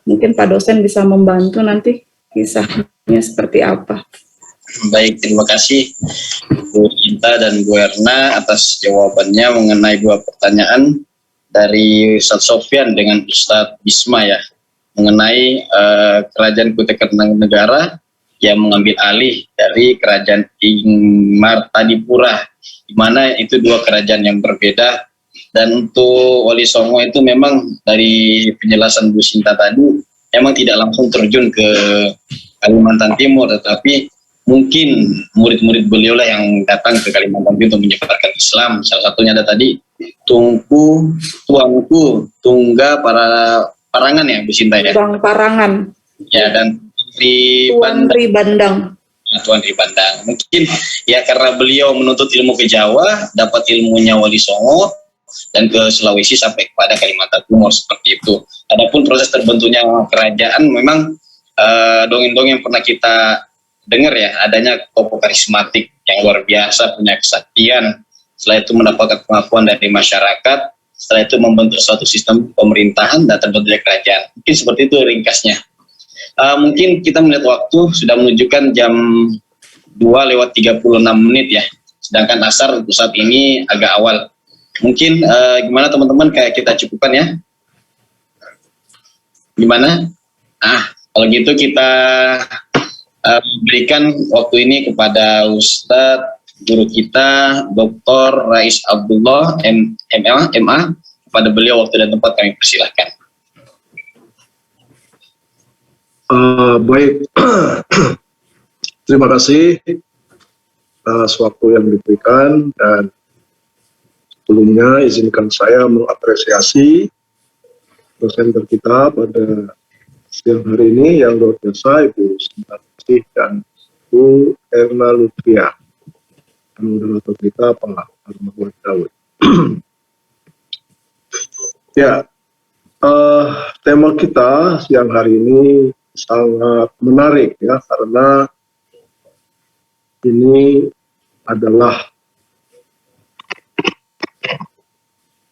mungkin Pak dosen bisa membantu nanti kisahnya seperti apa. Baik, terima kasih Bu Cinta dan Bu Erna atas jawabannya mengenai dua pertanyaan dari Ustadz Sofyan dengan Ustadz Bisma ya, mengenai Kerajaan Kutai Kartanegara yang mengambil alih dari Kerajaan Martadipura, di mana itu dua kerajaan yang berbeda. Dan untuk Wali Songo itu memang dari penjelasan Bu Sinta tadi memang tidak langsung terjun ke Kalimantan Timur, tetapi mungkin murid-murid beliau lah yang datang ke Kalimantan Timur untuk menyebarkan Islam. Salah satunya ada tadi Tuanku, Tungga Parangan ya Bu Sinta ya. Tuan Parangan. Ya, dan Tuan Ribandang. Tuan Ribandang. Mungkin ya karena beliau menuntut ilmu ke Jawa, dapat ilmunya Wali Songo dan ke Sulawesi sampai kepada Kalimantan Timur seperti itu. Adapun proses terbentuknya kerajaan memang dongeng-dongeng yang pernah kita dengar ya, adanya tokoh karismatik yang luar biasa punya kesaktian. Setelah itu mendapatkan pengakuan dari masyarakat, setelah itu membentuk suatu sistem pemerintahan dan terbentuknya kerajaan. Mungkin seperti itu ringkasnya. Mungkin kita melihat waktu sudah menunjukkan jam 2:36 ya, sedangkan asar untuk saat ini agak awal. Mungkin gimana teman-teman, kayak kita cukupkan ya? Gimana? Kalau gitu kita berikan waktu ini kepada Ustadz guru kita Dr. Rais Abdullah MA. Kepada beliau waktu dan tempat kami persilahkan. Baik, terima kasih atas waktu yang diberikan, dan sebelumnya izinkan saya mengapresiasi dosen kita pada siang hari ini yang luar biasa, Ibu Sinta dan Bu Erna Lutfiah, dan moderator kita Pak Muhammad Daud. Ya, tema kita siang hari ini sangat menarik ya, karena ini adalah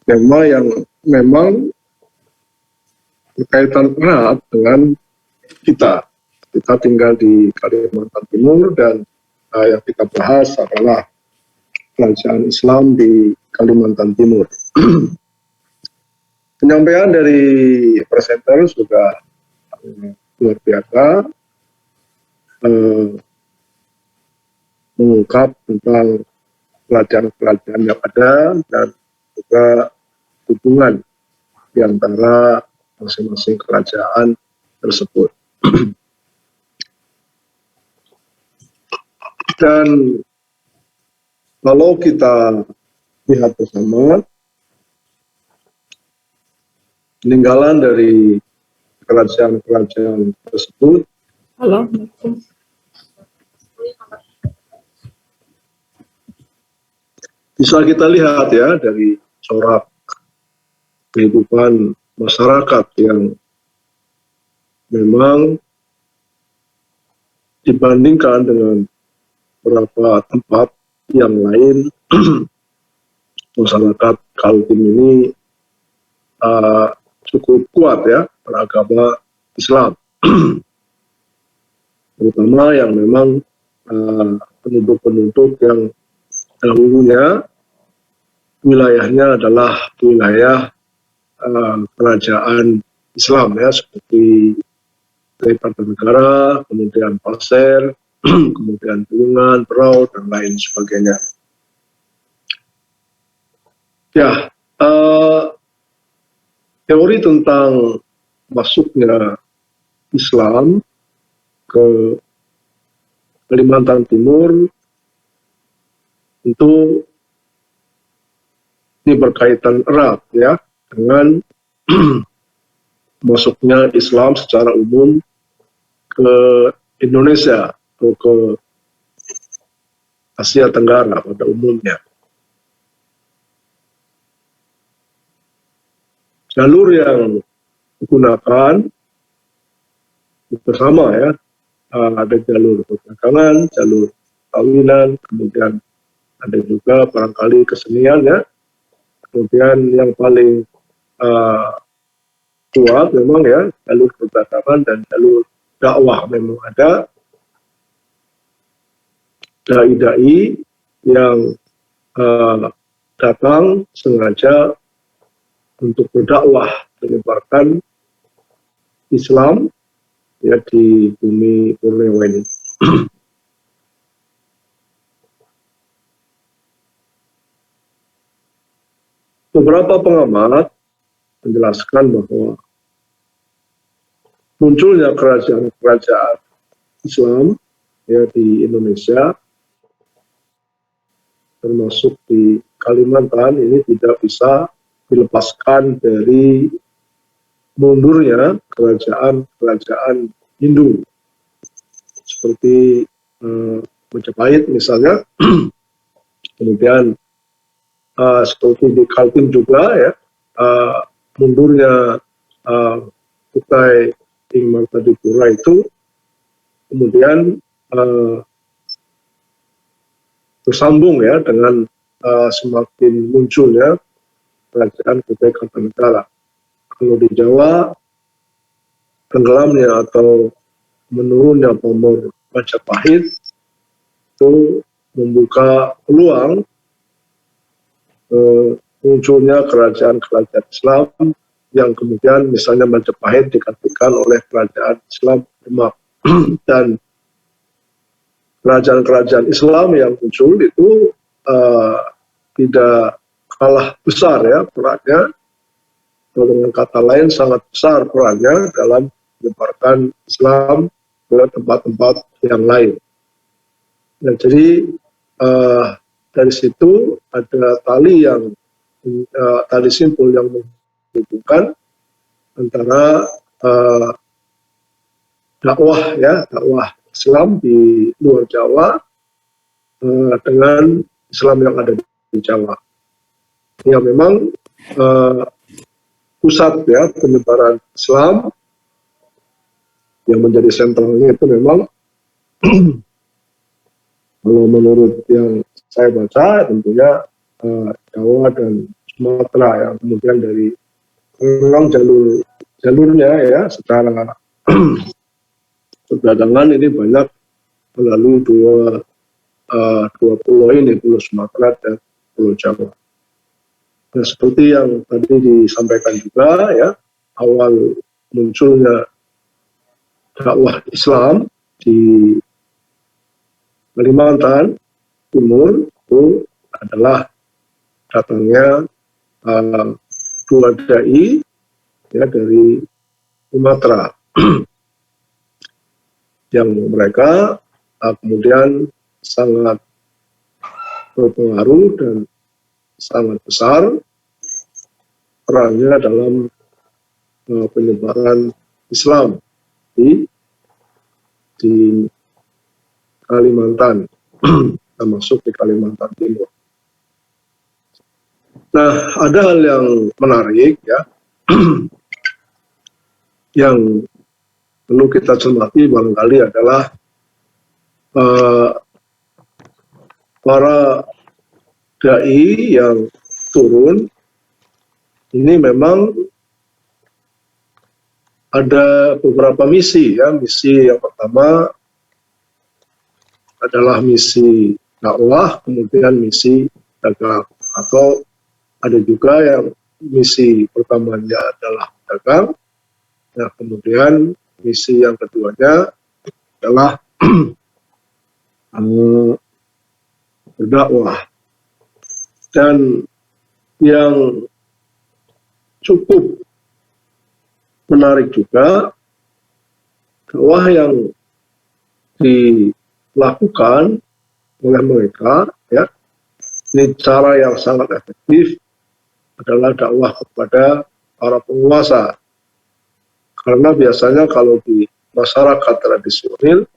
tema yang memang berkaitan erat dengan kita. Kita tinggal di Kalimantan Timur dan yang kita bahas adalah kerajaan Islam di Kalimantan Timur. Penyampaian dari presenter sudah luar biasa, mengungkap tentang kerajaan-kerajaan yang ada dan juga hubungan di antara masing-masing kerajaan tersebut. Dan kalau kita lihat bersama, peninggalan dari kerajaan-kerajaan tersebut bisa kita lihat ya dari corak kehidupan masyarakat yang memang dibandingkan dengan beberapa tempat yang lain, masyarakat Kaltim ini cukup kuat ya beragama Islam, terutama yang memang penduduk-penduduk yang dahulunya wilayahnya adalah wilayah kerajaan Islam ya, seperti Kertanegara, kemudian Pasir, kemudian Bulungan, Berau, dan lain sebagainya. Ya, teori tentang masuknya Islam ke Kalimantan Timur tentu ini berkaitan erat ya dengan masuknya Islam secara umum ke Indonesia atau ke Asia Tenggara pada umumnya. Jalur yang digunakan bersama ya, ada jalur perdagangan, jalur kawinan, kemudian ada juga barangkali kesenian ya, kemudian yang paling kuat memang ya jalur perdagangan dan jalur dakwah. Memang ada dai-dai yang datang sengaja untuk berdakwah, menyebarkan Islam ya di bumi Borneo ini. Beberapa pengamat menjelaskan bahwa munculnya kerajaan-kerajaan Islam ya di Indonesia, termasuk di Kalimantan, ini tidak bisa dilepaskan dari mundurnya kerajaan-kerajaan Hindu seperti Majapahit misalnya, kemudian seperti di Kaltim juga ya, mundurnya Kutai Ing Martadipura itu kemudian bersambung ya dengan semakin munculnya kerajaan Kutai Kartanegara. Kalau di Jawa, tenggelamnya atau menurunnya pamor Majapahit itu membuka peluang munculnya kerajaan-kerajaan Islam yang kemudian misalnya Majapahit digantikan oleh kerajaan Islam Demak. Dan kerajaan-kerajaan Islam yang muncul itu tidak kalah besar ya perannya, atau dengan kata lain sangat besar perannya dalam menyebarkan Islam ke tempat-tempat yang lain. Nah, jadi dari situ ada tali simpul yang menghubungkan antara dakwah Islam di luar Jawa dengan Islam yang ada di Jawa. Ya memang pusat ya penyebaran Islam yang menjadi sentralnya itu memang kalau menurut yang saya baca tentunya Jawa dan Sumatera yang kemudian dari memang jalurnya ya secara perdagangan ini banyak melalui dua dua pulau ini, Pulau Sumatera dan Pulau Jawa. Nah, seperti yang tadi disampaikan juga ya, awal munculnya dakwah Islam di Kalimantan Timur itu adalah datangnya dua dai ya dari Sumatera yang mereka kemudian sangat berpengaruh dan sangat besar perannya dalam penyebaran Islam di Kalimantan, termasuk di Kalimantan Timur. Nah, ada hal yang menarik ya, yang perlu kita cermati barangkali adalah para dai yang turun ini memang ada beberapa misi ya. Misi yang pertama adalah misi dakwah, kemudian misi dagang, atau ada juga yang misi pertamanya adalah dagang, nah kemudian misi yang keduanya adalah berdakwah. Dan yang cukup menarik juga, dakwah yang dilakukan oleh mereka ya, ini cara yang sangat efektif adalah dakwah kepada para penguasa. Karena biasanya kalau di masyarakat tradisional,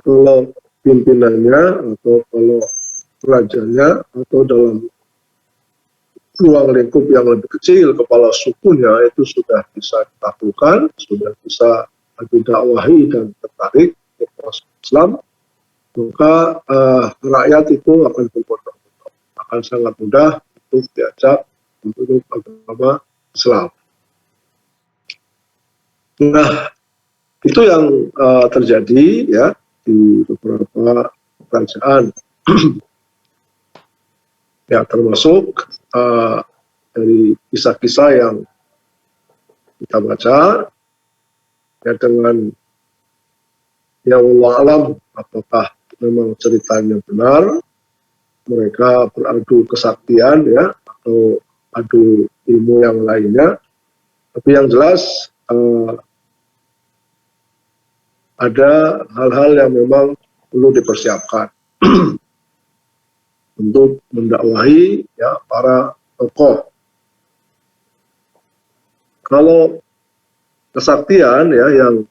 kalau pimpinannya atau kalau rajanya atau dalam ruang lingkup yang lebih kecil, kepala sukunya itu sudah bisa ditaklukkan, sudah bisa didakwahi dan tertarik ke Islam, maka rakyat itu akan berbondong-bondong, akan sangat mudah untuk diajak untuk agama Islam. Nah, itu yang terjadi ya di beberapa kerajaan. Ya, termasuk dari kisah-kisah yang kita baca ya, dengan ya Allah alam apakah memang ceritanya benar, mereka beradu kesaktian ya atau adu ilmu yang lainnya, tapi yang jelas ada hal-hal yang memang perlu dipersiapkan untuk mendakwahi ya para tokoh. Kalau kesaktian ya yang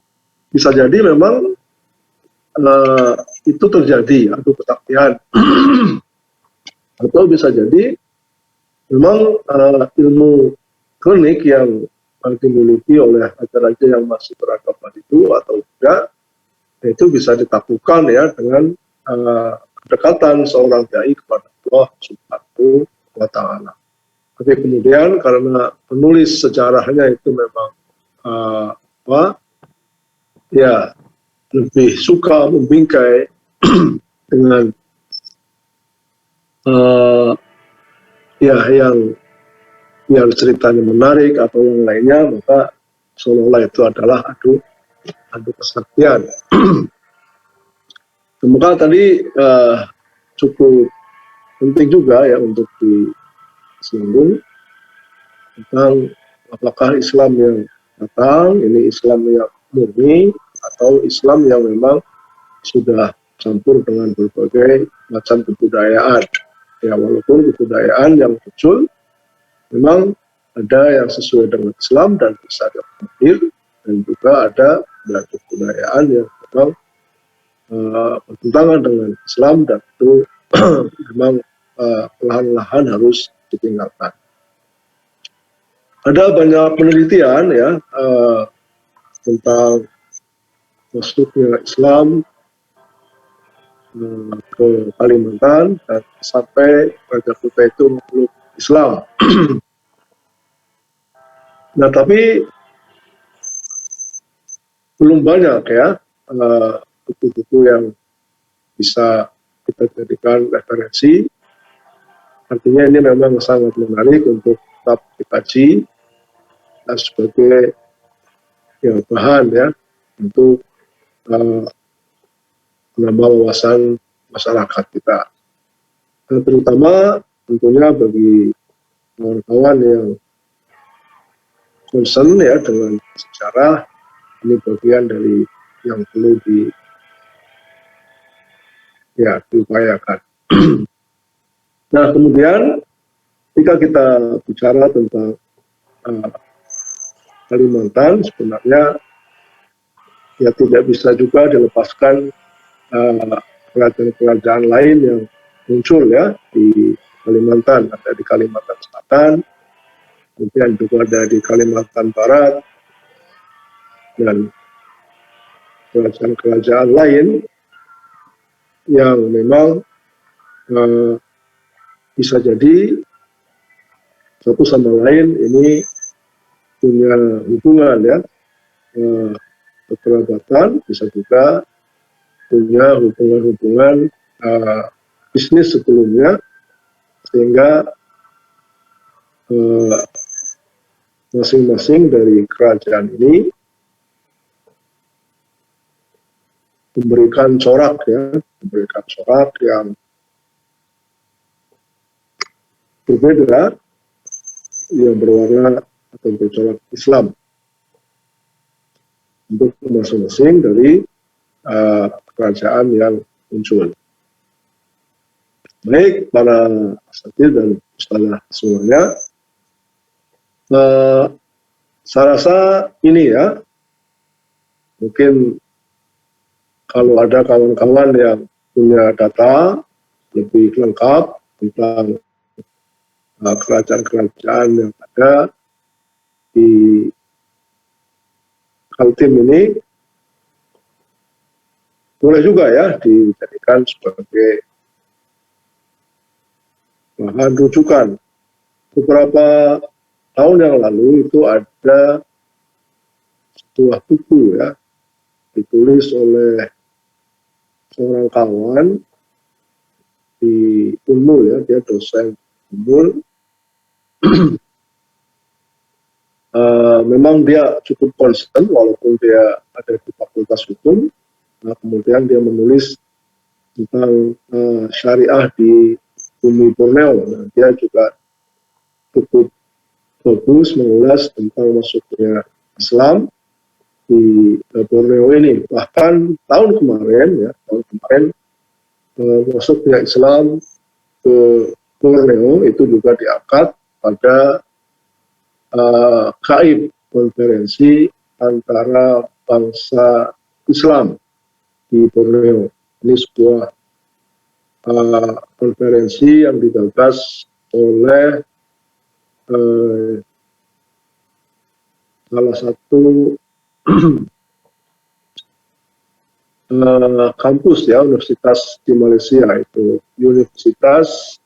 bisa jadi memang itu terjadi adu kesaktian atau bisa jadi memang ilmu klinik yang dimiliki oleh raja-raja yang masih beragama itu atau tidak, itu bisa ditaklukkan ya dengan kedekatan seorang dai kepada Allah Subhanahu wa Ta'ala. Tapi kemudian karena penulis sejarahnya itu memang ya lebih suka membingkai dengan ya yang ceritanya menarik atau yang lainnya, maka seolah-olah itu adalah adu kesaktian. Semoga tadi cukup penting juga ya untuk disinggung tentang apakah Islam yang datang ini Islam yang murni atau Islam yang memang sudah campur dengan berbagai macam kebudayaan. Ya, walaupun kebudayaan yang muncul memang ada yang sesuai dengan Islam dan bisa diambil, dan juga ada kebudayaan yang memang bertentangan dengan Islam dan itu memang perlahan-lahan harus ditinggalkan. Ada banyak penelitian ya tentang masuknya Islam ke Kalimantan dan sampai Raja Kutai itu memeluk Islam. Nah, tapi belum banyak ya buku-buku yang bisa kita jadikan referensi. Artinya ini memang sangat menarik untuk tetap dikaji dan sebagai ya, bahan ya untuk menambah wawasan masyarakat kita. Dan terutama tentunya bagi kawan-kawan yang concern ya dengan sejarah, ini bagian dari yang perlu diupayakan. Nah, kemudian ketika kita bicara tentang Kalimantan, sebenarnya ya tidak bisa juga dilepaskan kerajaan-kerajaan lain yang muncul ya di Kalimantan. Ada di Kalimantan Selatan, kemudian juga ada di Kalimantan Barat, dan kerajaan-kerajaan lain yang memang bisa jadi satu sama lain ini punya hubungan ya, kekerabatan, bisa juga punya hubungan-hubungan bisnis sebelumnya, sehingga masing-masing dari kerajaan ini memberikan corak yang berbeda, yang berwarna atau bercorak Islam untuk masing-masing dari kerajaan yang muncul. Baik para asatidz dan ustadzah semuanya, saya rasa ini ya, mungkin kalau ada kawan-kawan yang punya data lebih lengkap tentang kerajaan-kerajaan yang ada di Kaltim ini, boleh juga ya dijadikan sebagai bahan rujukan. Beberapa tahun yang lalu itu ada sebuah buku ya, ditulis oleh seorang kawan di Unmul ya, dia dosen Unmul. Memang dia cukup concern walaupun dia ada di Fakultas Hukum. Nah, kemudian dia menulis tentang syariah di bumi Borneo. Nah, dia juga cukup bagus mengulas tentang masuknya Islam di Borneo ini. Bahkan tahun kemarin masuknya Islam ke Borneo itu juga diangkat pada KAIB, konferensi antara bangsa Islam di Borneo. Ini sebuah konferensi yang digagas oleh salah satu kampus ya, universitas di Malaysia, itu Universitas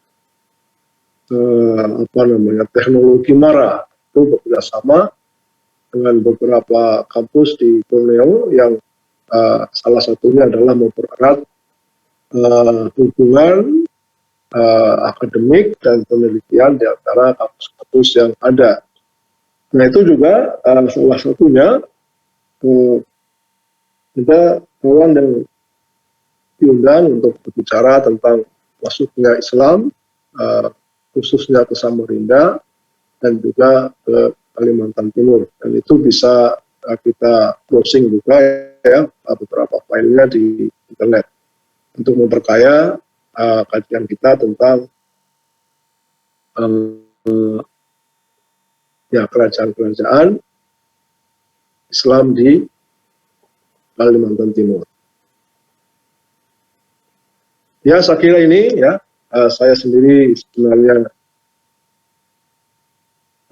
Teknologi Mara, itu bekerjasama dengan beberapa kampus di Borneo yang salah satunya adalah mempererat hubungan akademik dan penelitian di antara kampus-kampus yang ada. Nah, itu juga salah satunya ada kawan yang diundang untuk berbicara tentang masuknya Islam, khususnya ke Samarinda dan juga ke Kalimantan Timur. Dan itu bisa kita browsing juga ya, beberapa filenya di internet untuk memperkaya kajian kita tentang kerajaan-kerajaan Islam di Kalimantan Timur. Ya, saya kira ini ya, saya sendiri sebenarnya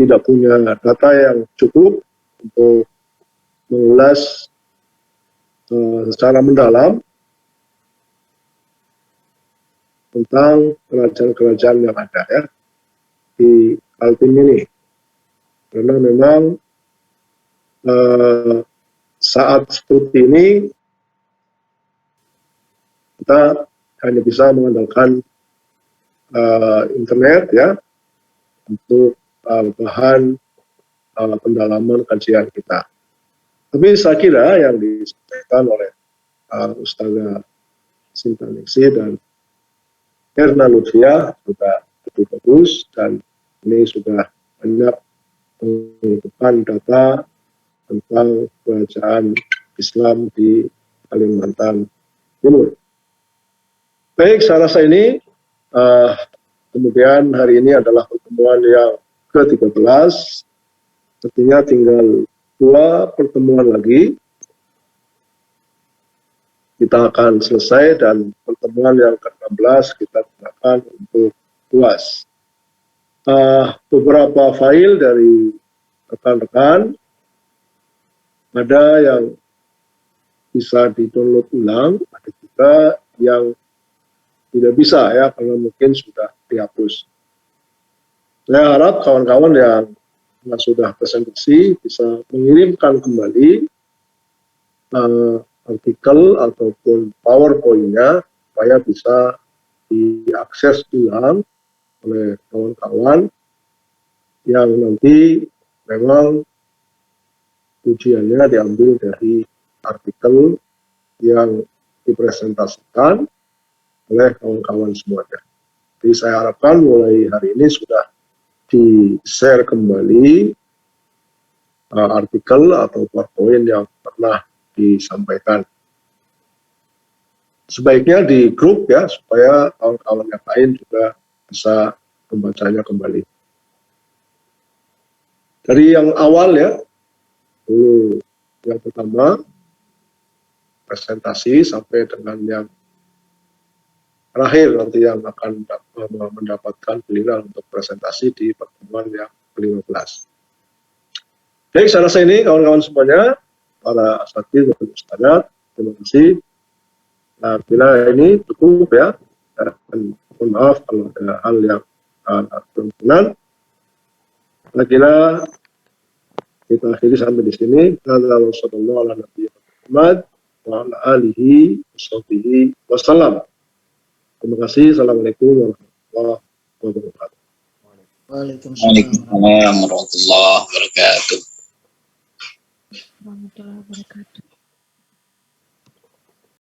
tidak punya data yang cukup untuk mengulas secara mendalam tentang kerajaan-kerajaan yang ada ya di Kaltim ini, karena memang saat seperti ini kita hanya bisa mengandalkan internet ya untuk bahan pendalaman kajian kita. Tapi saya kira yang disampaikan oleh Ustazah Sinta Ningsi dan Erna Lutfia sudah lebih bagus, dan ini sudah banyak menunjukkan data tentang kerajaan Islam di Kalimantan Timur. Baik, saya rasa ini kemudian hari ini adalah pertemuan yang ke-13, artinya tinggal 2 pertemuan lagi kita akan selesai, dan pertemuan yang ke-16 kita gunakan untuk UAS. Beberapa file dari rekan-rekan ada yang bisa di-download ulang, ada juga yang tidak bisa ya karena mungkin sudah dihapus. Saya harap kawan-kawan yang sudah presentasi bisa mengirimkan kembali artikel ataupun PowerPoint-nya supaya bisa diakses ulang oleh kawan-kawan yang nanti memang ujiannya diambil dari artikel yang dipresentasikan oleh kawan-kawan semuanya. Jadi saya harapkan mulai hari ini sudah di-share kembali artikel atau PowerPoint yang pernah disampaikan. Sebaiknya di grup ya, supaya kawan-kawan yang lain juga bisa membacanya kembali. Dari yang awal ya, yang pertama presentasi sampai dengan yang terakhir nanti yang akan mendapatkan giliran untuk presentasi di pertemuan yang ke-15. Baik, saya rasa ini kawan-kawan semuanya, para asatidz dan ustadzat, terima kasih. Nah, bila ini cukup ya, dan mohon maaf kalau ada hal yang berkenan. Saya kira kita akhiri sampai di sini. Sallallahu alaihi Muhammad wa ala alihi wasallam. Terima kasih. Assalamualaikum warahmatullahi wabarakatuh. Waalaikumsalam warahmatullahi wabarakatuh. Warahmatullahi wabarakatuh.